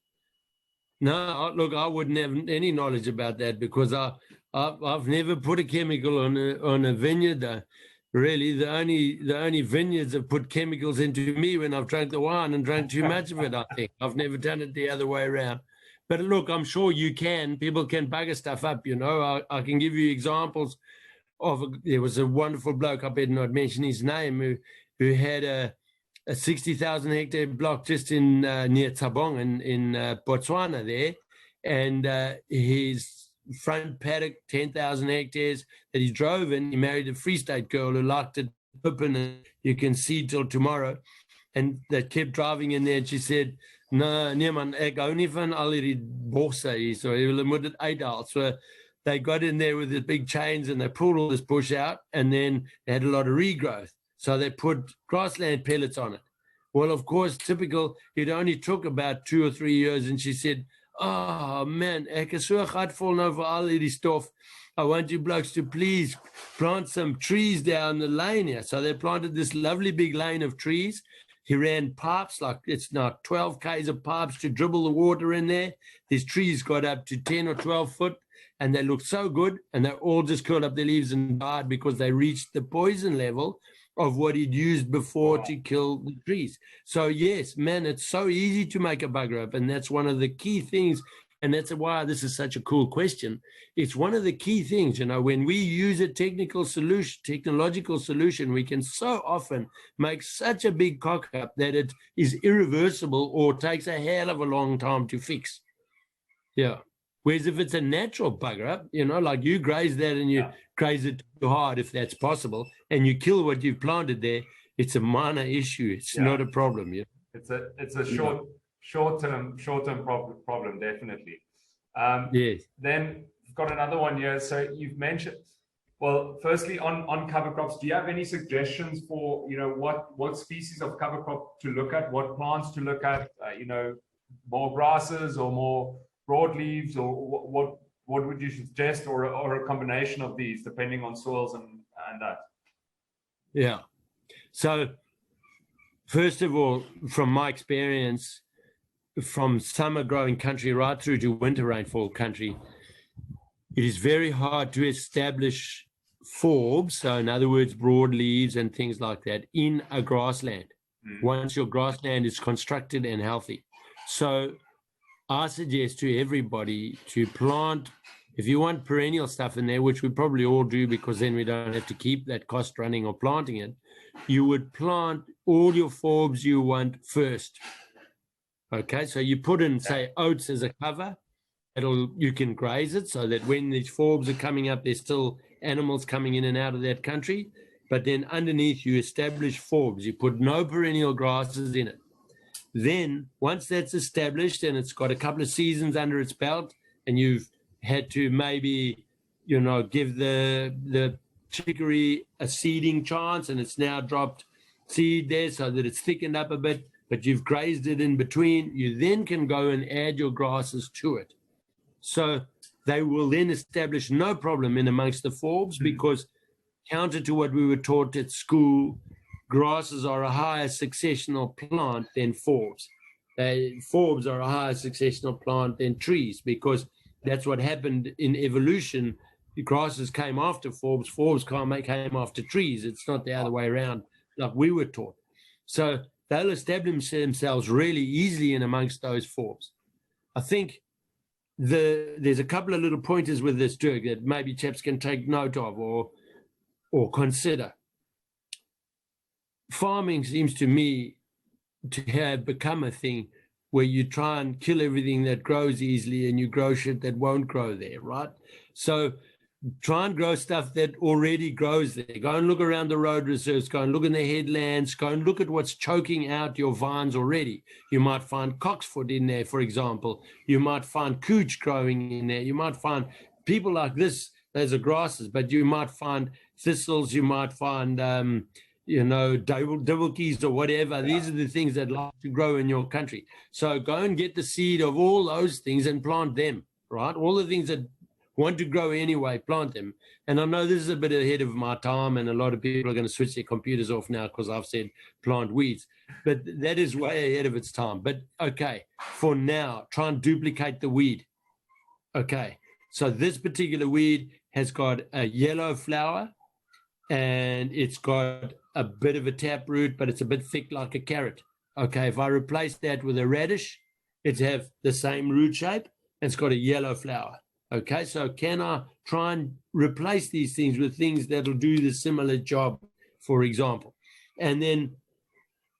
No, look, I wouldn't have any knowledge about that because I've never put a chemical on a vineyard. Really, the only vineyards have put chemicals into me when I've drank the wine and drank too much of it, I think. I've never done it the other way around. But look, I'm sure you can. People can bugger stuff up, I can give you examples of, there was a wonderful bloke, I better not mention his name, who had a 60,000 hectare block just in near Tabong in Botswana there. And his front paddock, 10,000 hectares that he drove in. He married a Free State girl who liked it open and you can see till tomorrow. And they kept driving in there and she said, no, nee man, ek hou nie van al hierdie bosse hier, so hulle moet dit uithaal. So they got in there with the big chains and they pulled all this bush out and then they had a lot of regrowth. So they put grassland pellets on it. Well, of course, typical, it only took about 2 or 3 years. And she said, oh man, ek is so gatvol nou vir al hierdie stof. I want you blokes to please plant some trees down the lane here. So they planted this lovely big lane of trees. He ran pipes, like it's now 12 k's of pipes to dribble the water in there. These trees got up to 10 or 12 foot and they looked so good. And they all just curled up their leaves and died because they reached the poison level of what he'd used before to kill the trees. So yes, man, it's so easy to make a bugger up. And that's one of the key things and that's why this is such a cool question. It's one of the key things, when we use a technological solution, we can so often make such a big cock up that it is irreversible or takes a hell of a long time to fix. Yeah. Whereas if it's a natural bugger up, like you graze that and you graze it too hard, if that's possible, and you kill what you've planted there, it's a minor issue. It's not a problem. Yeah. It's a short-term problem, definitely. Yes. Then we've got another one here. So you've mentioned, well, firstly on cover crops, do you have any suggestions for, what species of cover crop to look at, what plants to look at, more grasses or more broadleaves, or what would you suggest, or a combination of these depending on soils and that? Yeah. So first of all, from my experience, from summer growing country right through to winter rainfall country, it is very hard to establish forbs, so in other words, broadleaves and things like that, in a grassland once your grassland is constructed and healthy. So I suggest to everybody to plant, if you want perennial stuff in there, which we probably all do because then we don't have to keep that cost running or planting it, you would plant all your forbs you want first. Okay, so you put in, say, oats as a cover. You can graze it so that when these forbs are coming up, there's still animals coming in and out of that country. But then underneath, you establish forbs. You put no perennial grasses in it. Then once that's established and it's got a couple of seasons under its belt, and you've had to maybe, give the chicory a seeding chance, and it's now dropped seed there so that it's thickened up a bit, but you've grazed it in between, you then can go and add your grasses to it. So they will then establish no problem in amongst the forbs, because counter to what we were taught at school, grasses are a higher successional plant than forbs. Forbs are a higher successional plant than trees, because that's what happened in evolution. The grasses came after forbs, forbs came after trees. It's not the other way around like we were taught. So they'll establish themselves really easily in amongst those forbs. I think there's a couple of little pointers with this, Dirk, that maybe chaps can take note of or consider. Farming seems to me to have become a thing where you try and kill everything that grows easily and you grow shit that won't grow there, right? So try and grow stuff that already grows there. Go and look around the road reserves, go and look in the headlands, go and look at what's choking out your vines already. You might find cocksfoot in there, for example. You might find cooch growing in there. You might find people like this, those are grasses, but you might find thistles, you might find dibblekeys or whatever. Yeah. These are the things that like to grow in your country. So go and get the seed of all those things and plant them, right? All the things that want to grow anyway, plant them. And I know this is a bit ahead of my time, and a lot of people are going to switch their computers off now because I've said plant weeds, but that is way ahead of its time. But okay, for now, try and duplicate the weed. Okay, so this particular weed has got a yellow flower, and it's got a bit of a taproot, but it's a bit thick like a carrot. Okay, if I replace that with a radish, it'd have the same root shape, and it's got a yellow flower. Okay, so can I try and replace these things with things that'll do the similar job, for example? And then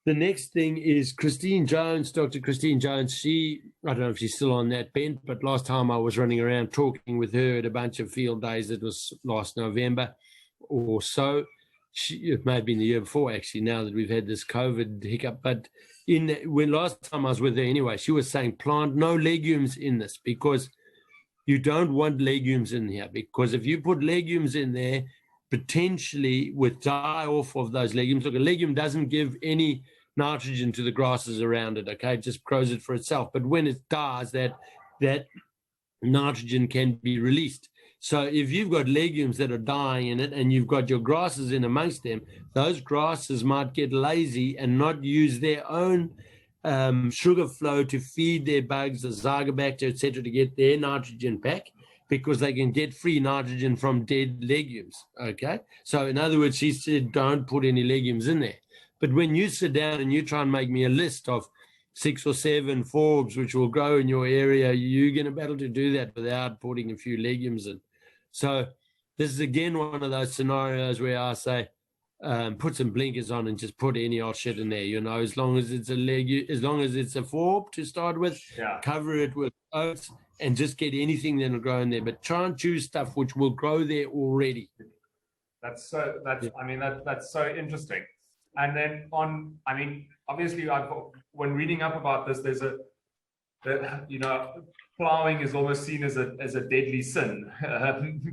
the next thing is Christine Jones, Dr. Christine Jones. I don't know if she's still on that bent, but last time I was running around talking with her at a bunch of field days, it was last November or so. It may have been the year before, actually, now that we've had this COVID hiccup. But when last time I was with her anyway, she was saying plant no legumes in this, because you don't want legumes in here, because if you put legumes in there, potentially with die-off of those legumes, look, a legume doesn't give any nitrogen to the grasses around it, okay? It just grows it for itself. But when it dies, that nitrogen can be released. So if you've got legumes that are dying in it and you've got your grasses in amongst them, those grasses might get lazy and not use their own sugar flow to feed their bugs, the zygobacter, etc., to get their nitrogen back, because they can get free nitrogen from dead legumes, okay? So in other words, she said, don't put any legumes in there. But when you sit down and you try and make me a list of 6 or 7 forbs which will grow in your area, you're going to be able to do that without putting a few legumes in. So this is again one of those scenarios where I say, put some blinkers on and just put any old shit in there, you know, as long as it's as long as it's a forb to start with, cover it with oats and just get anything that'll grow in there. But try and choose stuff which will grow there already. That's so interesting. And then obviously when reading up about this, there's plowing is almost seen as a deadly sin.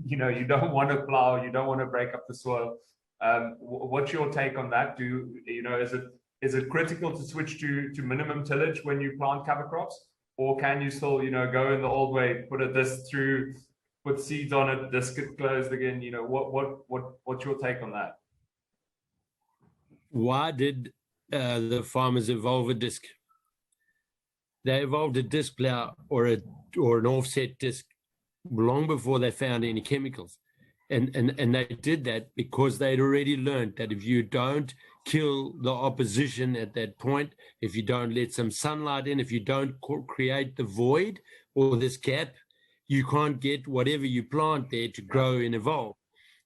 You don't want to plow, you don't want to break up the soil. What's your take on that? Is it critical to switch to minimum tillage when you plant cover crops, or can you still go in the old way, put a disc through, put seeds on it, disc it closed again? What's your take on that? Why did the farmers evolve a disc? They evolved a disc plow or an offset disc long before they found any chemicals. And they did that because they'd already learned that if you don't kill the opposition at that point, if you don't let some sunlight in, if you don't create the void or this gap, you can't get whatever you plant there to grow and evolve.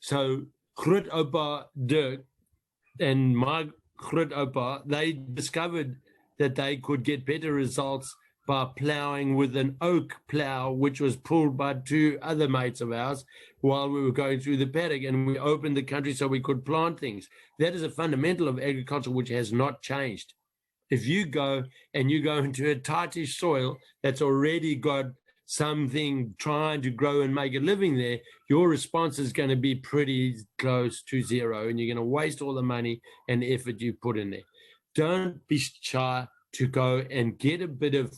So Groot Oupa Dirk and my Groot Oupa, they discovered that they could get better results by plowing with an oak plow, which was pulled by 2 other mates of ours while we were going through the paddock, and we opened the country so we could plant things. That is a fundamental of agriculture which has not changed. If you go into a tightish soil that's already got something trying to grow and make a living there, your response is going to be pretty close to zero, and you're going to waste all the money and effort you put in there. Don't be shy to go and get a bit of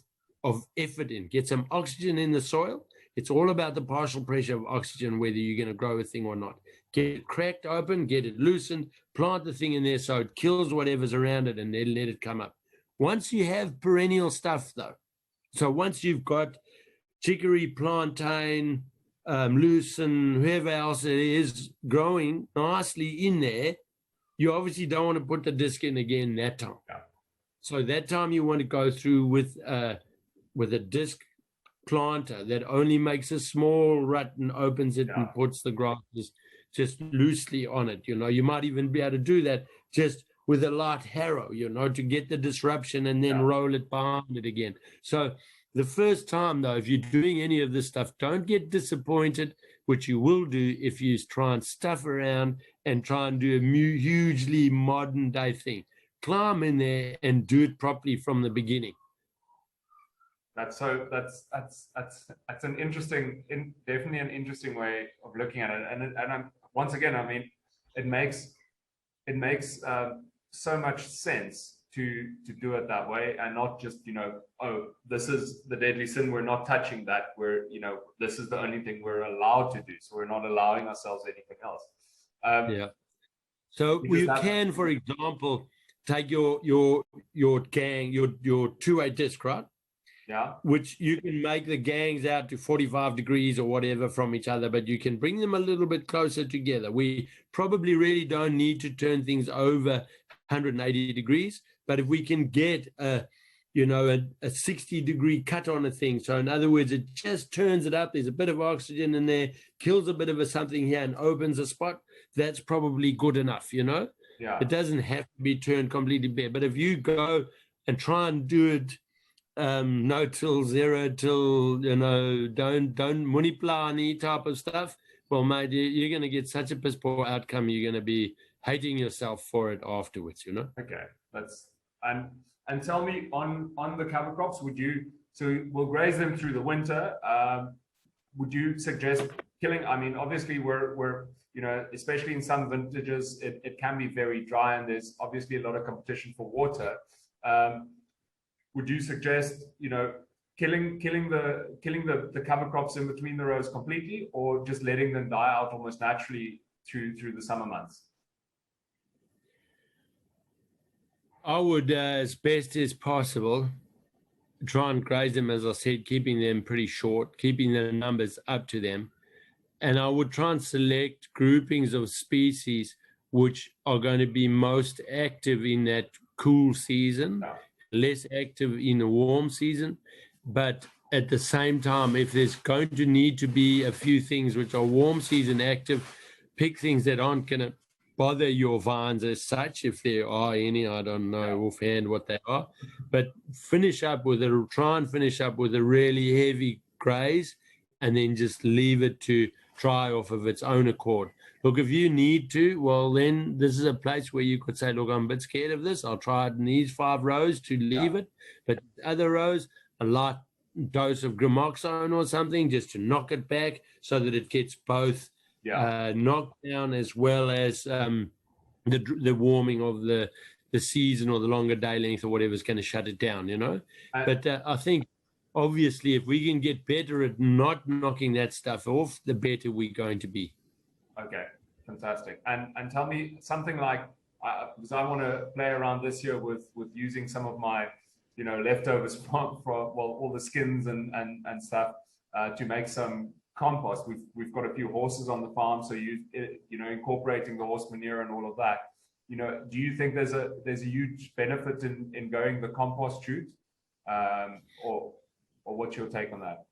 effort in, get some oxygen in the soil. It's all about the partial pressure of oxygen, whether you're going to grow a thing or not. Get it cracked open, get it loosened, plant the thing in there so it kills whatever's around it, and then let it come up. Once you have perennial stuff, though, so once you've got chicory, plantain, lucerne, whoever else it is growing nicely in there, you obviously don't want to put the disc in again that time. Yeah. So that time you want to go through with a disc planter that only makes a small rut and opens it and puts the grasses just loosely on it. You might even be able to do that just with a light harrow, to get the disruption and then roll it behind it again. So the first time, though, if you're doing any of this stuff, don't get disappointed, which you will do if you try and stuff around and try and do a hugely modern day thing. Climb in there and do it properly from the beginning. That's an interesting, definitely an interesting way of looking at it. And once again, it makes so much sense to do it that way, and not just this is the deadly sin, we're not touching that, this is the only thing we're allowed to do, so we're not allowing ourselves anything else. So you can, for example, take your gang, your 2-way disc, right? Yeah. Which you can make the gangs out to 45 degrees or whatever from each other, but you can bring them a little bit closer together. We probably really don't need to turn things over 180 degrees, but if we can get a 60-degree cut on a thing, so in other words, it just turns it up, there's a bit of oxygen in there, kills a bit of something here and opens a spot, that's probably good enough, Yeah. It doesn't have to be turned completely bare. But if you go and try and do it no till, zero till, don't munipla any type of stuff, well, mate, you're going to get such a piss poor outcome, you're going to be hating yourself for it afterwards, Okay, and tell me on the cover crops, we'll graze them through the winter. Would you suggest killing? Obviously we're especially in some vintages, it can be very dry, and there's obviously a lot of competition for water. Would you suggest killing the cover crops in between the rows completely, or just letting them die out almost naturally through the summer months? I would, as best as possible, try and graze them, as I said, keeping them pretty short, keeping the numbers up to them. And I would try and select groupings of species which are going to be most active in that cool season. less active in the warm season. But at the same time, if there's going to need to be a few things which are warm season active, pick things that aren't going to bother your vines as such, if there are any. I don't know offhand what they are, but try and finish up with a really heavy graze, and then just leave it to dry off of its own accord. Look, if you need to, well, then this is a place where you could say, look, I'm a bit scared of this. I'll try it in these 5 rows to leave it, but other rows, a light dose of gramoxone or something just to knock it back so that it gets both knocked down as well as the warming of the season or the longer day length or whatever is going to shut it down, you know. But I think obviously if we can get better at not knocking that stuff off, the better we're going to be. Okay, fantastic. And tell me something like, because I want to play around this year with using some of my, you know, leftovers from all the skins and stuff to make some compost. We've got a few horses on the farm, so you know, incorporating the horse manure and all of that. You know, do you think there's a huge benefit in going the compost route, or what's your take on that?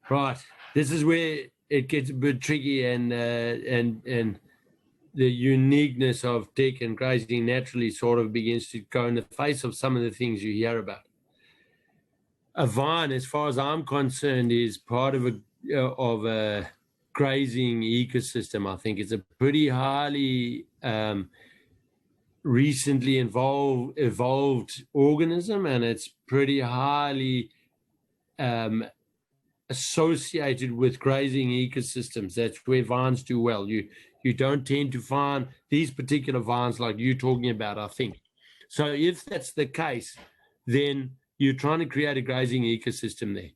Right, this is where it gets a bit tricky, and the uniqueness of Dick and Grazing Naturally sort of begins to go in the face of some of the things you hear about. A vine, as far as I'm concerned, is part of a grazing ecosystem. I think it's a pretty highly recently evolved organism, and it's pretty highly associated with grazing ecosystems. That's where vines do well. You don't tend to find these particular vines like you're talking about, I think. So if that's the case, then you're trying to create a grazing ecosystem there.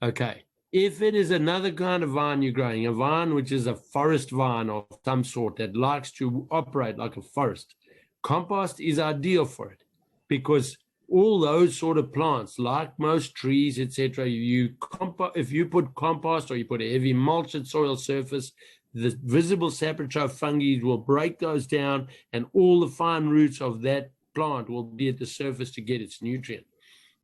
Okay. If it is another kind of vine you're growing, a vine which is a forest vine of some sort that likes to operate like a forest, compost is ideal for it, because all those sort of plants, like most trees, etc., if you put compost or you put a heavy mulch at soil surface, the visible saprotroph fungi will break those down, and all the fine roots of that plant will be at the surface to get its nutrient.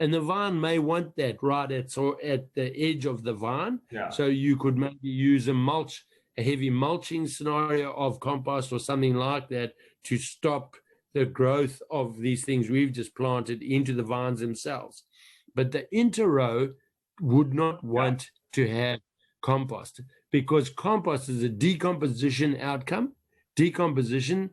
And the vine may want that right at the edge of the vine. Yeah. So you could maybe use a heavy mulching scenario of compost or something like that to stop the growth of these things we've just planted into the vines themselves. But the interrow would not want to have compost, because compost is a decomposition outcome. Decomposition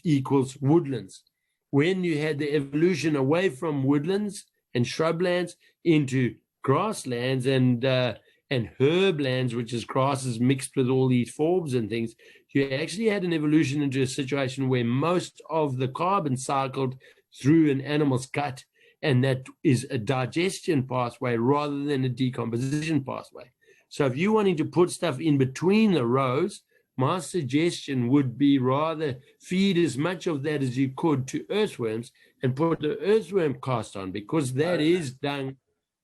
equals woodlands. When you had the evolution away from woodlands and shrublands into grasslands and herblands, which is grasses mixed with all these forbs and things, you actually had an evolution into a situation where most of the carbon cycled through an animal's gut, and that is a digestion pathway rather than a decomposition pathway. So if you're wanting to put stuff in between the rows, my suggestion would be rather feed as much of that as you could to earthworms and put the earthworm cast on, because that is dung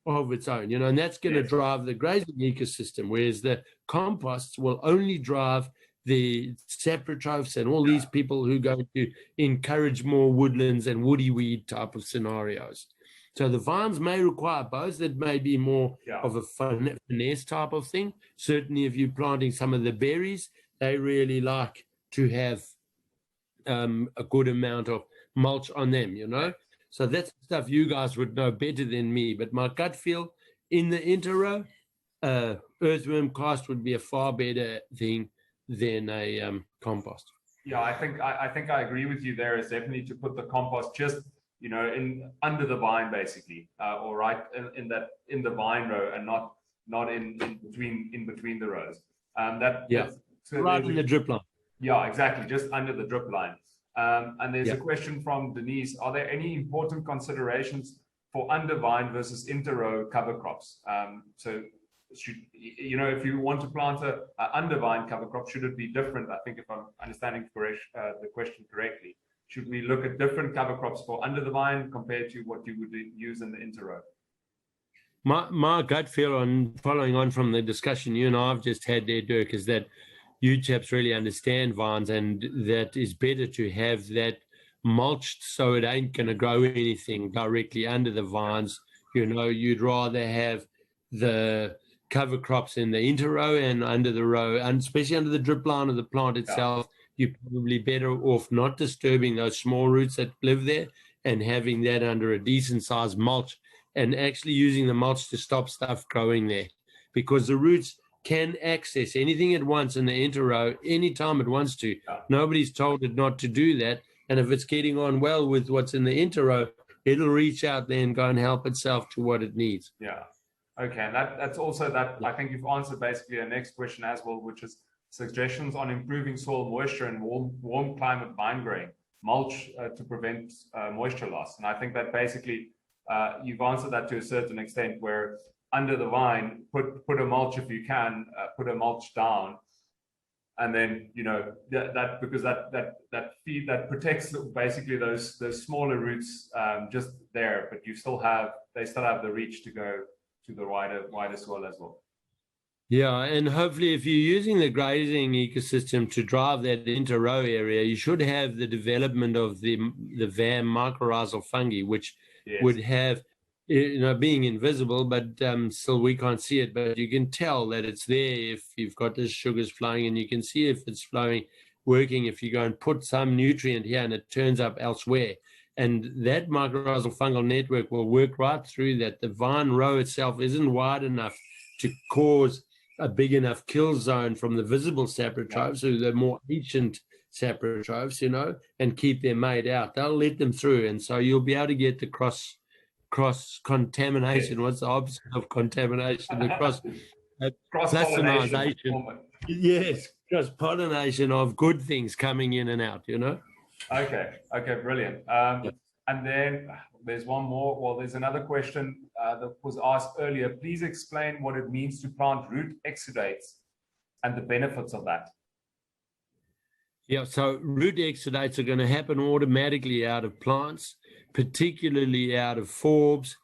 of its own, you know, and that's going to drive the grazing ecosystem, whereas the composts will only drive the saprotrophs and all these people who are going to encourage more woodlands and woody weed type of scenarios. So the vines may require both. It may be more of a finesse type of thing. Certainly if you're planting some of the berries, they really like to have a good amount of mulch on them, you know. So that's stuff you guys would know better than me. But my gut feel in the interrow, earthworm cast would be a far better thing than a compost. Yeah, I think I agree with you. There is definitely to put the compost just, you know, in under the vine basically, or right in the vine row, and not in between the rows. So right in the drip line. Yeah, exactly, just under the drip line. And there's a question from Denise: are there any important considerations for undervine versus interrow cover crops? So, you know, if you want to plant a undervine cover crop, should it be different? I think if I'm understanding the question correctly, should we look at different cover crops for under the vine compared to what you would use in the interrow? My gut feel, on following on from the discussion you and I have just had there, Dirk, is that you chaps really understand vines, and that is better to have that mulched so it ain't going to grow anything directly under the vines. You know, you'd rather have the cover crops in the interrow and under the row, and especially under the drip line of the plant itself. You're probably better off not disturbing those small roots that live there and having that under a decent sized mulch, and actually using the mulch to stop stuff growing there, because the roots can access anything at once in the interrow anytime it wants to. Nobody's told it not to do that. And if it's getting on well with what's in the interrow, it'll reach out there and go and help itself to what it needs. Yeah. Okay. And that's also that. I think you've answered basically a next question as well, which is suggestions on improving soil moisture and warm climate vine growing, mulch to prevent moisture loss. And I think that basically you've answered that to a certain extent, where under the vine, put a mulch if you can, put a mulch down, and then that because that feed that protects basically those smaller roots just there, but they still have the reach to go to the wider soil as well. Yeah, and hopefully if you're using the grazing ecosystem to drive that interrow area, you should have the development of the VAM mycorrhizal fungi, which would have, being invisible, but still we can't see it, but you can tell that it's there if you've got the sugars flowing, and you can see if it's flowing, working, if you go and put some nutrient here and it turns up elsewhere. And that mycorrhizal fungal network will work right through that. The vine row itself isn't wide enough to cause a big enough kill zone from the visible saprotrophs, so the more ancient saprotrophs, and keep their mate out. They'll let them through, and so you'll be able to get the cross contamination. What's the opposite of contamination? The cross pollination. Yes, cross pollination of good things coming in and out. Okay, brilliant. And then there's one more. Well, there's another question that was asked earlier. Please explain what it means to plant root exudates and the benefits of that. Yeah, so root exudates are going to happen automatically out of plants, particularly out of forbs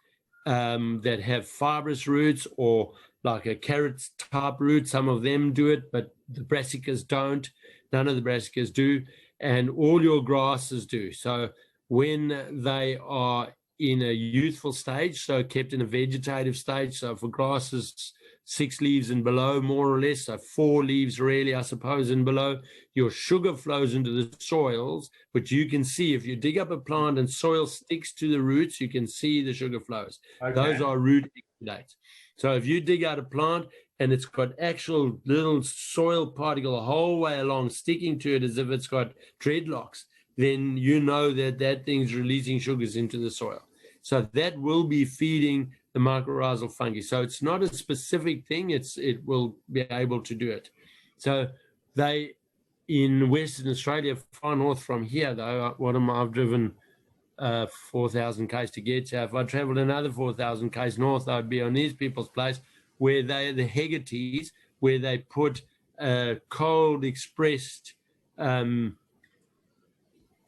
that have fibrous roots, or like a carrot type root. Some of them do it, but the brassicas don't. None of the brassicas do, and all your grasses do. So when they are in a youthful stage, so kept in a vegetative stage, so for grasses 6 leaves and below, more or less, so 4 leaves really, I suppose, and below, your sugar flows into the soils, but you can see if you dig up a plant and soil sticks to the roots, you can see the sugar flows. Okay. Those are root exudates. So if you dig out a plant and it's got actual little soil particle the whole way along sticking to it as if it's got dreadlocks, then you know that that thing's releasing sugars into the soil. So that will be feeding the mycorrhizal fungi. So it's not a specific thing, it will be able to do it. So they, in Western Australia, far north from here though, I've driven 4,000 k's to get to. If I traveled another 4,000 k's north, I'd be on these people's place where the hegates, where they put cold expressed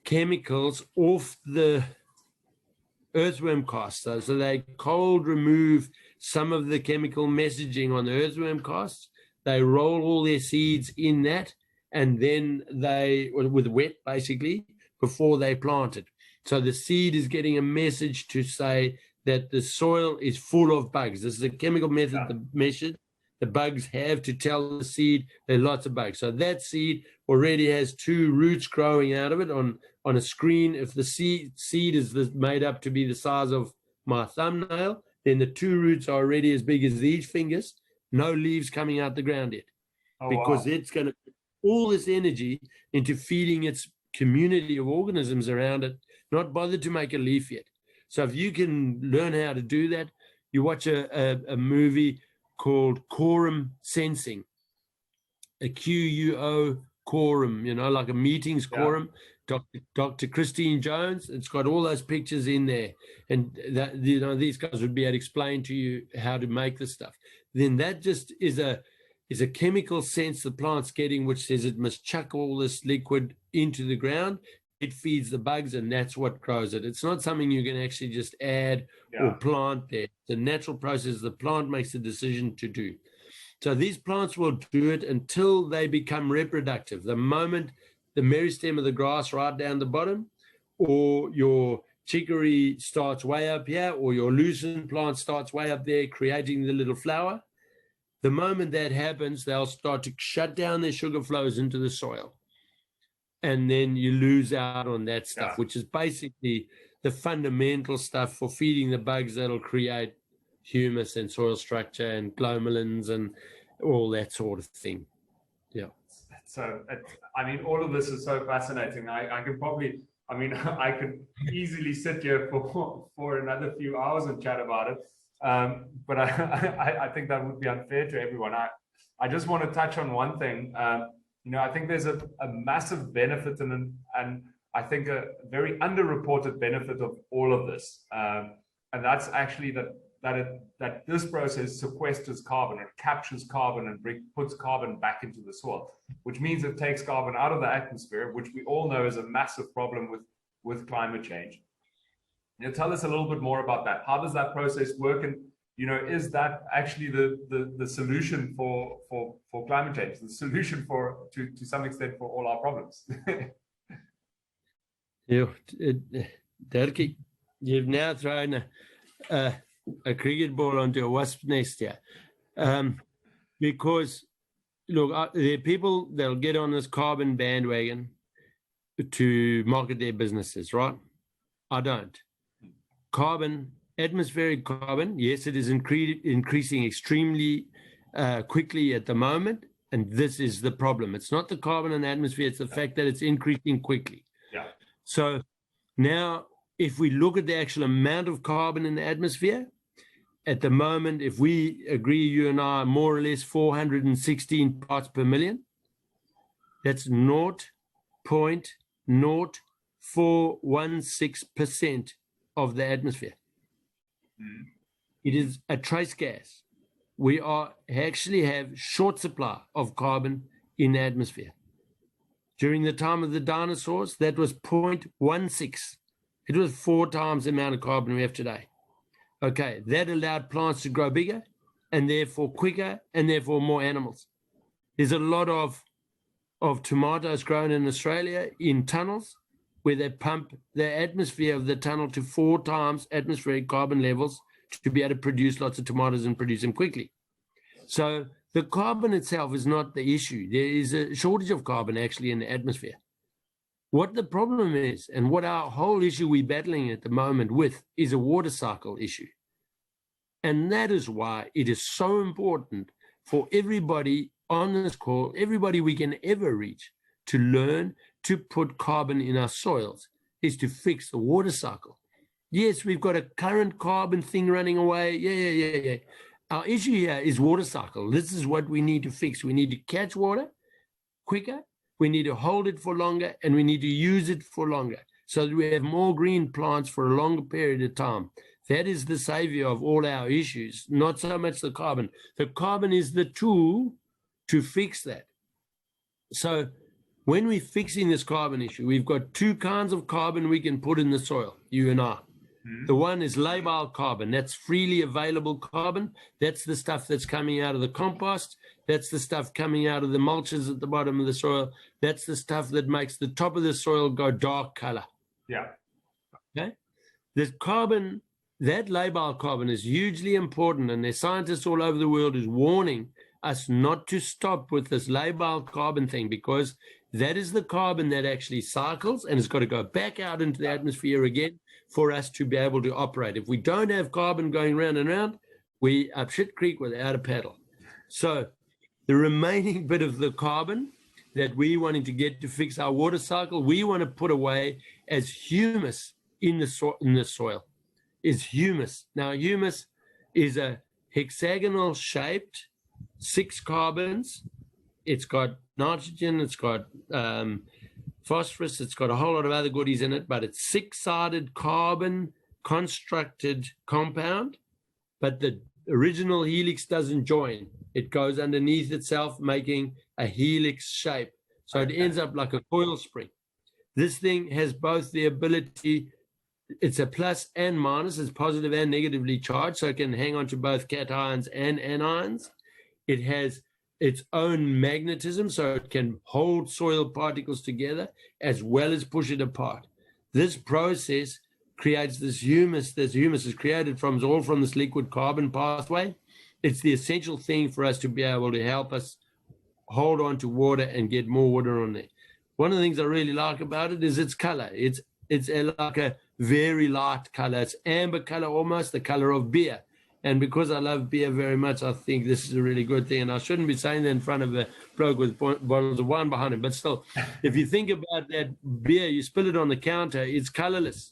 chemicals off the earthworm casts. So they cold remove some of the chemical messaging on the earthworm casts. They roll all their seeds in that, and then with wet basically, before they plant it. So the seed is getting a message to say that the soil is full of bugs. This is a chemical method measured. The bugs have to tell the seed there are lots of bugs. So that seed already has 2 roots growing out of it on a screen. If the seed is made up to be the size of my thumbnail, then the 2 roots are already as big as these fingers. No leaves coming out the ground yet, because it's going to put all this energy into feeding its community of organisms around it, not bother to make a leaf yet. So if you can learn how to do that, you watch a movie called Quorum Sensing, a QUO quorum, like a meetings quorum. Dr. Christine Jones, it's got all those pictures in there, and that these guys would be able to explain to you how to make this stuff. Then that just is a chemical sense the plant's getting, which says it must chuck all this liquid into the ground. It feeds the bugs, and that's what grows it. It's not something you can actually just add or plant there. It's a natural process the plant makes the decision to do. So these plants will do it until they become reproductive. The moment the meristem of the grass right down the bottom, or your chicory starts way up here, or your lucerne plant starts way up there, creating the little flower. The moment that happens, they'll start to shut down their sugar flows into the soil. And then you lose out on that stuff, which is basically the fundamental stuff for feeding the bugs that'll create humus and soil structure and glomalins and all that sort of thing. Yeah. So, I mean, all of this is so fascinating. I could probably, I mean, I could easily sit here for another few hours and chat about it. But I think that would be unfair to everyone. I just want to touch on one thing. You know, I think there's a massive benefit and I think a very underreported benefit of all of this. And that's actually that this process sequesters carbon, it captures carbon and puts carbon back into the soil, which means it takes carbon out of the atmosphere, which we all know is a massive problem with climate change. You know, tell us a little bit more about that. How does that process work? And, you know, is that actually the solution for climate change, the solution to some extent for all our problems? Dirk, you've now thrown a cricket ball onto a wasp nest here. Because, look, there are people that'll get on this carbon bandwagon to market their businesses, right? I don't. Carbon, atmospheric carbon, yes, it is increasing extremely quickly at the moment, and this is the problem. It's not the carbon in the atmosphere, it's the fact that it's increasing quickly. Yeah. So now, if we look at the actual amount of carbon in the atmosphere, at the moment, if we agree, you and I, more or less 416 parts per million, that's 0.0416% of the atmosphere. Mm. It is a trace gas. We actually have short supply of carbon in the atmosphere. During the time of the dinosaurs, that was 0.16. It was 4 times the amount of carbon we have today. Okay, that allowed plants to grow bigger and therefore quicker and therefore more animals. There's a lot of tomatoes grown in Australia in tunnels where they pump the atmosphere of the tunnel to 4 times atmospheric carbon levels to be able to produce lots of tomatoes and produce them quickly. So the carbon itself is not the issue. There is a shortage of carbon actually in the atmosphere. What the problem is, and what our whole issue we're battling at the moment with, is a water cycle issue. And that is why it is so important for everybody on this call, everybody we can ever reach, to learn to put carbon in our soils, is to fix the water cycle. Yes, we've got a current carbon thing running away. Yeah. Our issue here is water cycle. This is what we need to fix. We need to catch water quicker. We need to hold it for longer, and we need to use it for longer so that we have more green plants for a longer period of time. That is the savior of all our issues, not so much the carbon. The carbon is the tool to fix that. So when we're fixing this carbon issue, we've got 2 kinds of carbon we can put in the soil, you and I. Mm-hmm. The one is labile carbon. That's freely available carbon. That's the stuff that's coming out of the compost. That's the stuff coming out of the mulches at the bottom of the soil. That's the stuff that makes the top of the soil go dark color. Yeah. Okay. The carbon, that labile carbon is hugely important, and there's scientists all over the world is warning us not to stop with this labile carbon thing, because that is the carbon that actually cycles and has got to go back out into the atmosphere again for us to be able to operate. If we don't have carbon going round and round, we up shit creek without a paddle. So the remaining bit of the carbon that we wanting to get to fix our water cycle, we want to put away as humus in the soil, is humus. Now, humus is a hexagonal shaped 6 carbons. It's got nitrogen, it's got phosphorus, it's got a whole lot of other goodies in it, but it's 6-sided carbon constructed compound, but the original helix doesn't join. It goes underneath itself, making a helix shape. So it ends up like a coil spring. This thing has both the ability, it's a plus and minus, it's positive and negatively charged, so it can hang on to both cations and anions. It has its own magnetism, so it can hold soil particles together as well as push it apart. this process creates this humus. This humus is created from all from this liquid carbon pathway. It's the essential thing for us to be able to help us hold on to water and get more water on there. One of the things I really like about it is its color. It's like a very light color. It's amber color, almost the color of beer. And because I love beer very much, I think this is a really good thing. And I shouldn't be saying that in front of a bloke with bottles of wine behind him. But still, if you think about that beer, you spill it on the counter, it's colorless.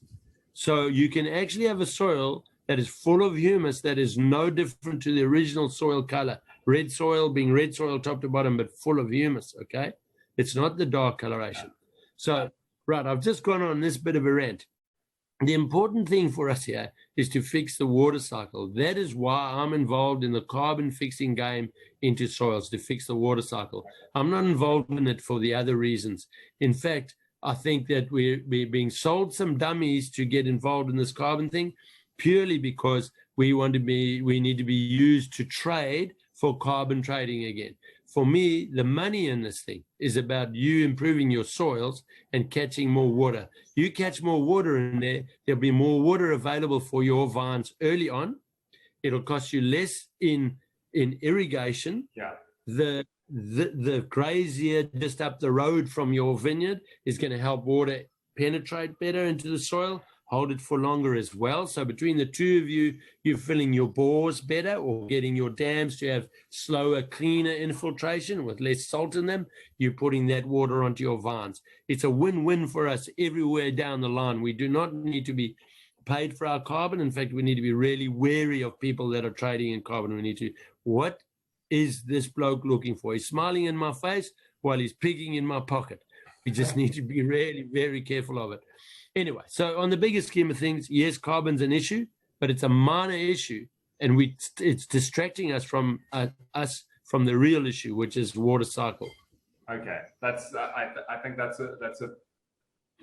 So you can actually have a soil that is full of humus that is no different to the original soil color. Red soil being red soil top to bottom, but full of humus, okay? It's not the dark coloration. So, right, I've just gone on this bit of a rant. The important thing for us here is to fix the water cycle. That is why I'm involved in the carbon fixing game into soils, to fix the water cycle. I'm not involved in it for the other reasons. In fact, I think that we're being sold some dummies to get involved in this carbon thing purely because we need to be used to trade for carbon trading again. For me, the money in this thing is about you improving your soils and catching more water. You catch more water in there, there'll be more water available for your vines early on. It'll cost you less in irrigation. Yeah. The grazier just up the road from your vineyard is going to help water penetrate better into the soil, hold it for longer as well. So between the two of you, you're filling your bores better or getting your dams to have slower, cleaner infiltration with less salt in them. You're putting that water onto your vines. It's a win-win for us everywhere down the line. We do not need to be paid for our carbon. In fact, we need to be really wary of people that are trading in carbon. We need to, what is this bloke looking for? He's smiling in my face while he's picking in my pocket. We just need to be really very careful of it. Anyway, so on the bigger scheme of things, yes, carbon's an issue, but it's a minor issue, and it's distracting us from the real issue, which is water cycle. Okay, that's I think that's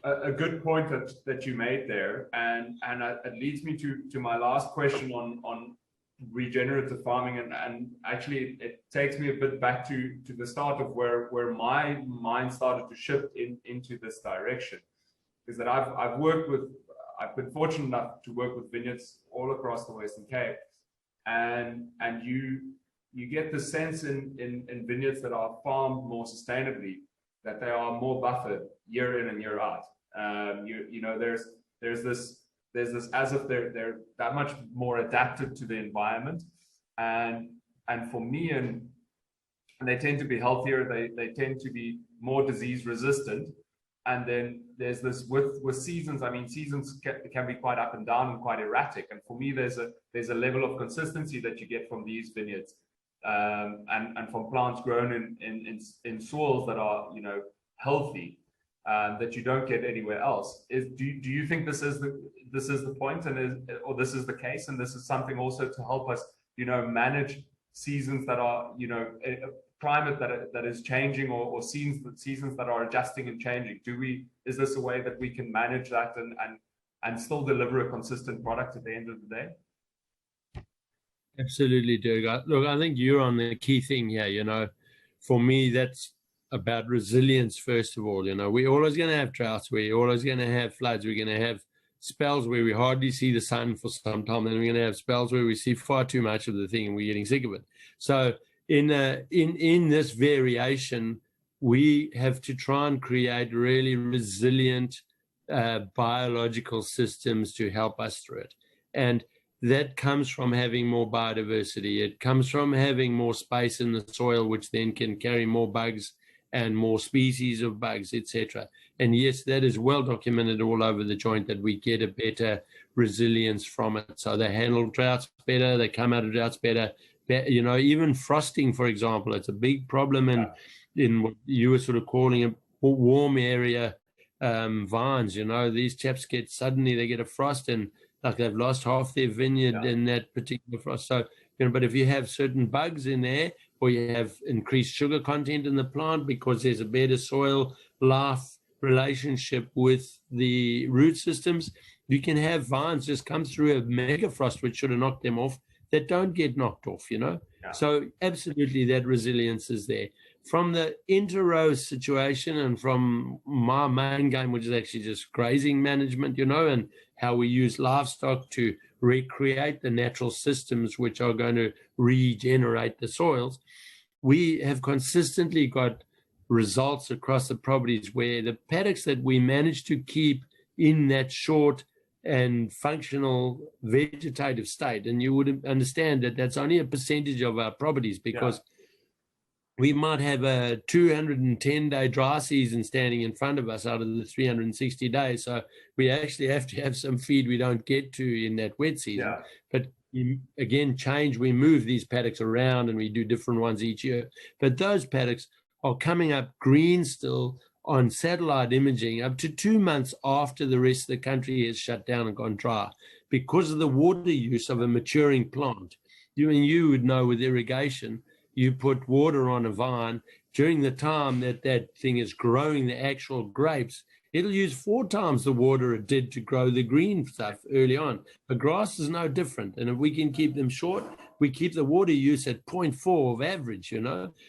a good point that you made there, and it leads me to my last question on regenerative farming, and actually it takes me a bit back to the start of where my mind started to shift into this direction. Is that I've been fortunate enough to work with vineyards all across the Western Cape, and you get the sense in vineyards that are farmed more sustainably that they are more buffered year in and year out. You know, there's this as if they're that much more adapted to the environment, and for me, and they tend to be healthier. They tend to be more disease resistant. And then there's this with seasons. I mean, seasons can be quite up and down and quite erratic. And for me, there's a level of consistency that you get from these vineyards, and from plants grown in soils that are, you know, healthy, that you don't get anywhere else. Do you think this is the point, or this is the case, and this is something also to help us, you know, manage seasons that are, you know, climate that is changing, or seasons that are adjusting and changing? Is this a way that we can manage that and still deliver a consistent product at the end of the day? Absolutely, Dirk. Look, I think you're on the key thing here. You know, for me, that's about resilience first of all. You know, we're always going to have droughts, we're always going to have floods, we're going to have spells where we hardly see the sun for some time, then we're going to have spells where we see far too much of the thing and we're getting sick of it. So in this variation, we have to try and create really resilient biological systems to help us through it. And that comes from having more biodiversity. It comes from having more space in the soil, which then can carry more bugs and more species of bugs, etc. And yes, that is well documented all over the joint that we get a better resilience from it. So they handle droughts better, they come out of droughts better. You know, even frosting, for example, it's a big problem in what you were sort of calling a warm area vines. You know, these chaps they get a frost and like they've lost half their vineyard in that particular frost. So, you know, but if you have certain bugs in there, or you have increased sugar content in the plant because there's a better soil life relationship with the root systems, you can have vines just come through a mega frost, which should have knocked them off, that don't get knocked off, you know. So absolutely that resilience is there. from the inter-row situation and from my main game, which is actually just grazing management, and how we use livestock to recreate the natural systems which are going to regenerate the soils, we have consistently got results across the properties where the paddocks that we manage to keep in that short and functional vegetative state, and you would understand that that's only a percentage of our properties, because we might have a 210-day dry season standing in front of us out of the 360 days. So we actually have to have some feed we don't get to in that wet season. Yeah. But again, we move these paddocks around and we do different ones each year. But those paddocks are coming up green still on satellite imaging up to 2 months after the rest of the country has shut down and gone dry, because of the water use of a maturing plant. You would know with irrigation, you put water on a vine during the time that that thing is growing the actual grapes, it'll use 4 times the water it did to grow the green stuff early on. But grass is no different. And if we can keep them short, we keep the water use at 0.4 of average,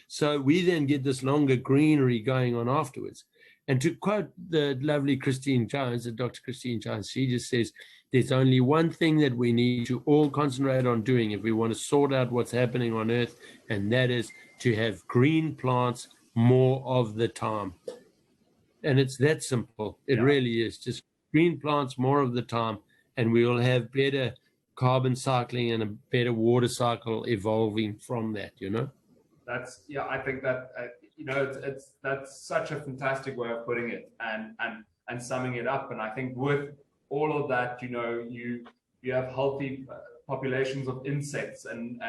So we then get this longer greenery going on afterwards. And to quote the lovely Christine Jones, Dr. Christine Jones, she just says, there's only one thing that we need to all concentrate on doing if we want to sort out what's happening on Earth, and that is to have green plants more of the time. And it's that simple. It really is. Just green plants more of the time, and we will have better carbon cycling and a better water cycle evolving from that, That's, I think that, that's such a fantastic way of putting it and summing it up. And I think with all of that, you have healthy populations of insects and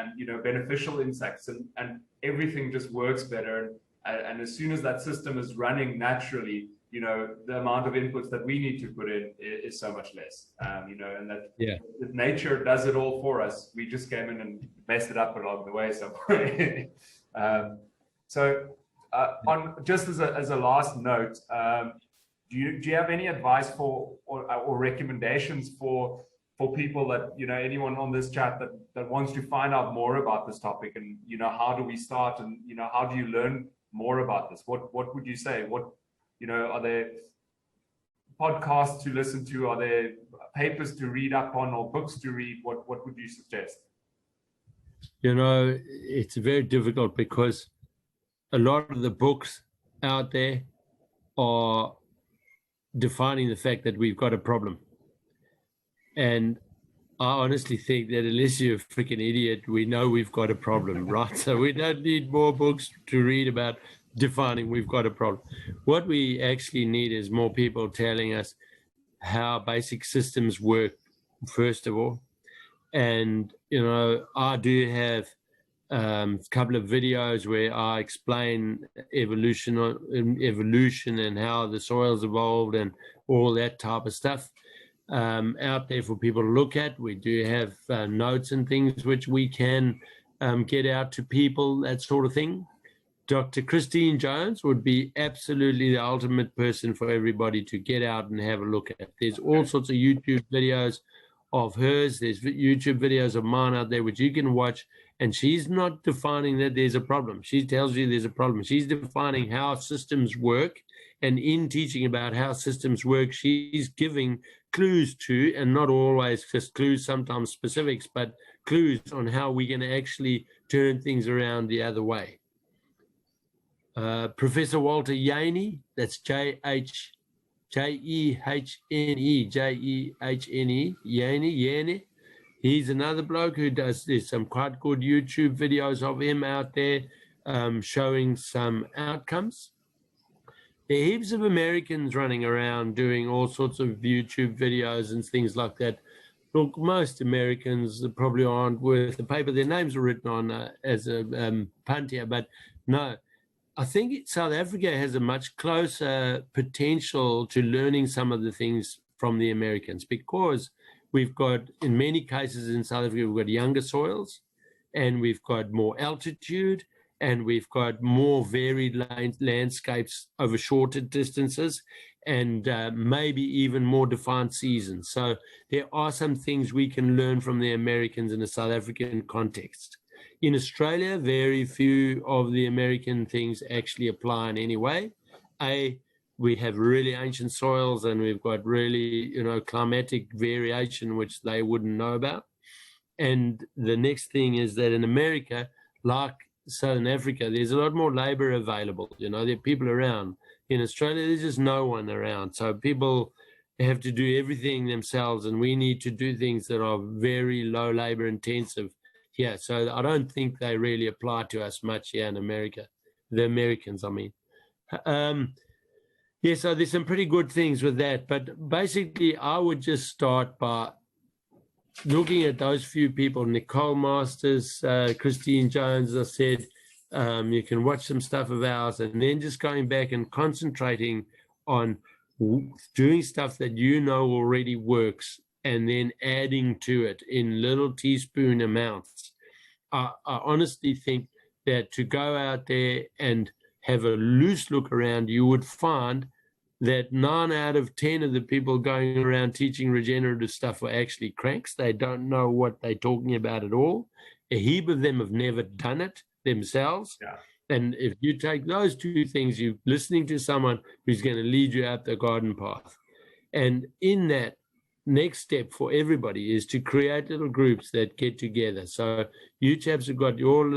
beneficial insects, and everything just works better. And as soon as that system is running naturally, the amount of inputs that we need to put in is so much less, and that nature does it all for us. We just came in and messed it up along the way somewhere. On just as a last note, do you have any advice or recommendations for people that, anyone on this chat that wants to find out more about this topic, and, how do we start, and, how do you learn more about this? What would you say? Are there podcasts to listen to? Are there papers to read up on, or books to read? What would you suggest? It's very difficult, because a lot of the books out there are defining the fact that we've got a problem. And I honestly think that unless you're a freaking idiot, we know we've got a problem, right? So we don't need more books to read about defining we've got a problem. What we actually need is more people telling us how basic systems work, first of all. And, I do have a couple of videos where I explain evolution and how the soil's evolved and all that type of stuff out there for people to look at. We do have notes and things which we can get out to people, that sort of thing. Dr. Christine Jones would be absolutely the ultimate person for everybody to get out and have a look at. There's all sorts of YouTube videos of hers. There's YouTube videos of mine out there which you can watch, and she's not defining that there's a problem. She tells you there's a problem. She's defining how systems work, and in teaching about how systems work, she's giving clues to, and not always just clues, sometimes specifics, but clues on how we can actually turn things around the other way. Professor Walter Janey, that's Jehne, Janey. He's another bloke who there's some quite good YouTube videos of him out there showing some outcomes. There are heaps of Americans running around doing all sorts of YouTube videos and things like that. Look, most Americans probably aren't worth the paper their names are written on as a punt here, but no. I think South Africa has a much closer potential to learning some of the things from the Americans, because we've got, in many cases in South Africa, we've got younger soils, and we've got more altitude, and we've got more varied landscapes over shorter distances, and maybe even more defined seasons. So there are some things we can learn from the Americans in a South African context. In Australia, very few of the American things actually apply in any way. We have really ancient soils, and we've got really, climatic variation, which they wouldn't know about. And the next thing is that in America, like Southern Africa, there's a lot more labor available. There are people around. In Australia, there's just no one around. So people have to do everything themselves, and we need to do things that are very low labor intensive here. So I don't think they really apply to us much here in America, the Americans, I mean. Yeah, so there's some pretty good things with that. But basically, I would just start by looking at those few people, Nicole Masters, Christine Jones, I said, you can watch some stuff of ours, and then just going back and concentrating on doing stuff that already works, and then adding to it in little teaspoon amounts. I honestly think that to go out there and have a loose look around, you would find that 9 out of 10 of the people going around teaching regenerative stuff are actually cranks. They don't know what they're talking about at all. A heap of them have never done it themselves. Yeah. And if you take those two things, you're listening to someone who's going to lead you out the garden path. And in that, next step for everybody is to create little groups that get together. So you chaps have got your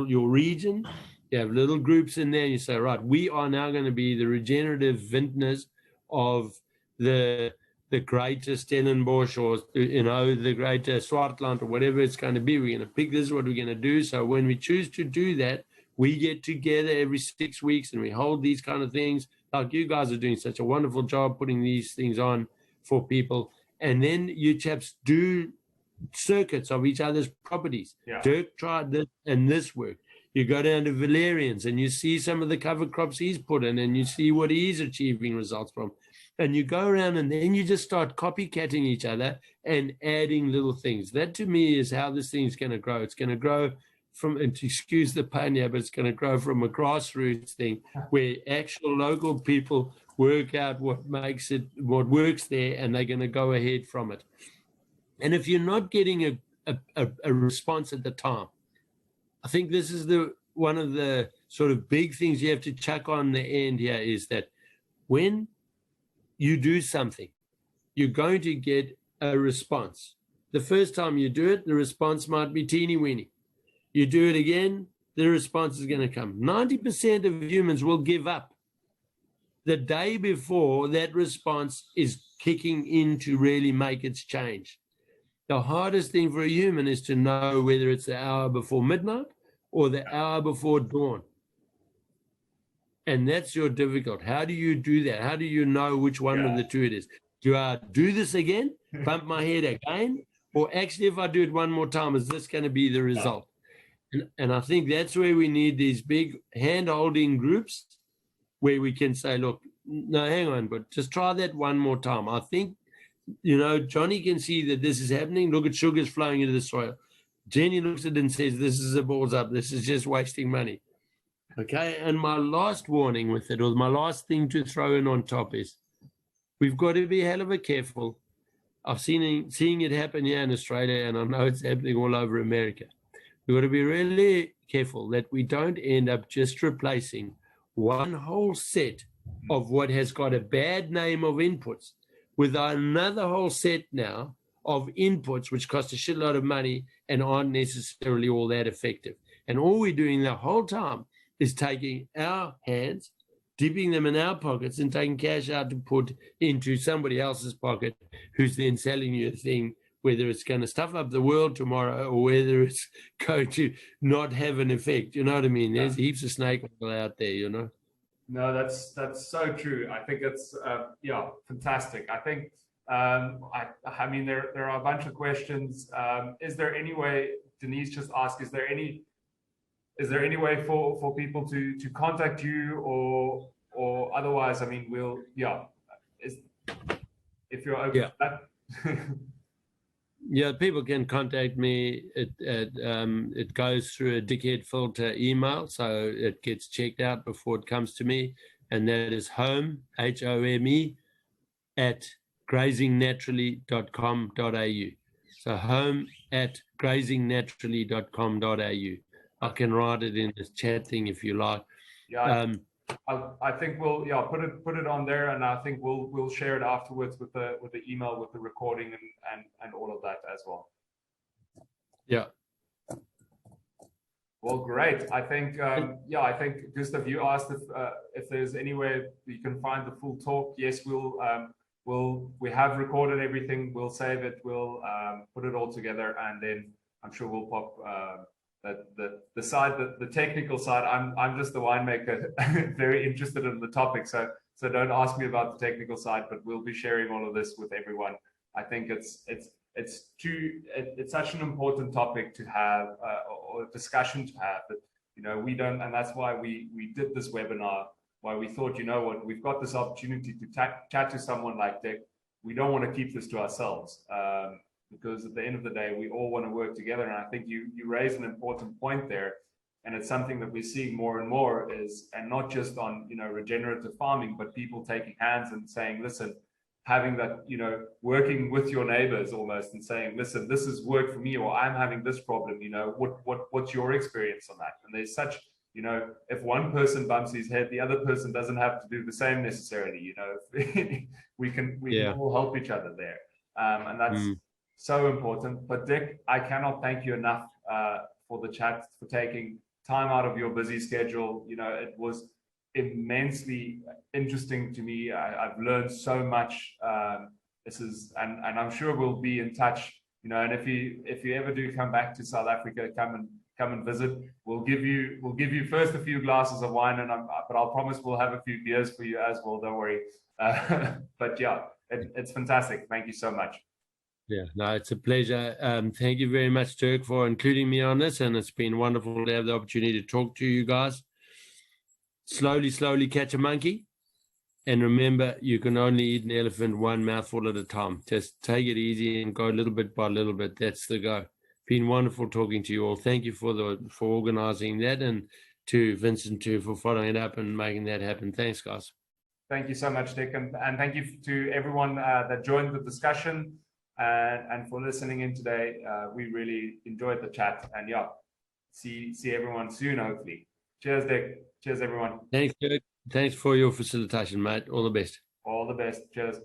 your region. You have little groups in there. You say, right, we are now going to be the regenerative vintners of the greater Stellenbosch, or the greater Swartland, or whatever it's going to be. We're going to pick, this is what we're going to do. So when we choose to do that, we get together every 6 weeks and we hold these kind of things. Like you guys are doing such a wonderful job putting these things on for people. And then you chaps do circuits of each other's properties. Yeah. Dirk tried this and this worked. You go down to Valerian's and you see some of the cover crops he's put in, and you see what he's achieving results from. And you go around and then you just start copycatting each other and adding little things. That to me is how this thing's going to grow. It's going to grow from, and to excuse the pun here, but it's going to grow from a grassroots thing where actual local people work out what makes it, what works there, and they're going to go ahead from it. And if you're not getting a response at the time, I think this is one of the sort of big things you have to chuck on the end here, is that when you do something, you're going to get a response. The first time you do it, the response might be teeny weeny. You do it again, the response is going to come. 90% of humans will give up the day before that response is kicking in to really make its change. The hardest thing for a human is to know whether it's the hour before midnight or the hour before dawn. And that's your difficult. How do you do that? How do you know which one of the two it is? Do I do this again, bump my head again? Or actually, if I do it one more time, is this going to be the result? And I think that's where we need these big hand-holding groups where we can say, look, no, hang on, but just try that one more time. I think, Johnny can see that this is happening. Look at sugars flowing into the soil. Jenny looks at it and says, this is a balls up. This is just wasting money. Okay, and my last warning with it, or my last thing to throw in on top, is we've got to be a hell of a careful. I've seeing it happen here in Australia, and I know it's happening all over America. We've got to be really careful that we don't end up just replacing one whole set of what has got a bad name of inputs with another whole set now of inputs which cost a shitload of money and aren't necessarily all that effective. And all we're doing the whole time is taking our hands, dipping them in our pockets, and taking cash out to put into somebody else's pocket, who's then selling you a thing, whether it's going to stuff up the world tomorrow or whether it's going to not have an effect. You know what I mean? There's heaps of snake oil out there, No, that's so true. I think it's fantastic. I think I mean there are a bunch of questions. Is there any way, Denise just asked, is there any way for people to contact you, or otherwise? I mean, if you're open to that. Yeah, people can contact me. It goes through a dickhead filter email, so it gets checked out before it comes to me, and that is home, HOME, at grazingnaturally.com.au. So home@grazingnaturally.com.au. I can write it in this chat thing if you like. Yeah, I think we'll put it on there, and I think we'll share it afterwards with the email with the recording and all of that as well. Yeah. Well, great. I think I think Gustav, you asked if there's anywhere you can find the full talk. Yes, we have recorded everything. We'll save it. We'll put it all together, and then I'm sure we'll pop the side, the technical side. I'm just the winemaker, very interested in the topic. So don't ask me about the technical side, but we'll be sharing all of this with everyone. I think it's such an important topic to have or discussion to have that, you know, we don't, and that's why we did this webinar, why we thought, you know what, we've got this opportunity to chat to someone like Dick. We don't want to keep this to ourselves, because at the end of the day, we all want to work together. And I think you raise an important point there, and it's something that we're seeing more and more is, and not just on, you know, regenerative farming, but people taking hands and saying, listen, having that, you know, working with your neighbors almost and saying, listen, this has worked for me, or I'm having this problem, you know, what's your experience on that? And there's such, you know, if one person bumps his head, the other person doesn't have to do the same necessarily, you know. we can all help each other there. And that's so important. But Dick, I cannot thank you enough for the chat, for taking time out of your busy schedule. You know, it was immensely interesting to me. I've learned so much. This is, and I'm sure we'll be in touch, you know, and if you ever do come back to South Africa, come and visit. We'll give you first a few glasses of wine, but I'll promise we'll have a few beers for you as well. Don't worry. But yeah, it's fantastic. Thank you so much. Yeah, no, it's a pleasure. Thank you very much, Dirk, for including me on this, and it's been wonderful to have the opportunity to talk to you guys. Slowly catch a monkey, and remember, you can only eat an elephant one mouthful at a time. Just take it easy and go little bit by little bit. That's the go. Been wonderful talking to you all. Thank you for organizing that, and to Vincent too for following it up and making that happen. Thanks, guys. Thank you so much, Dick, and thank you to everyone that joined the discussion and for listening in today. We really enjoyed the chat, and yeah, see everyone soon, hopefully. Cheers, Dick. Cheers, everyone. Thanks, Dirk. Thanks for your facilitation, mate. All the best. All the best. Cheers.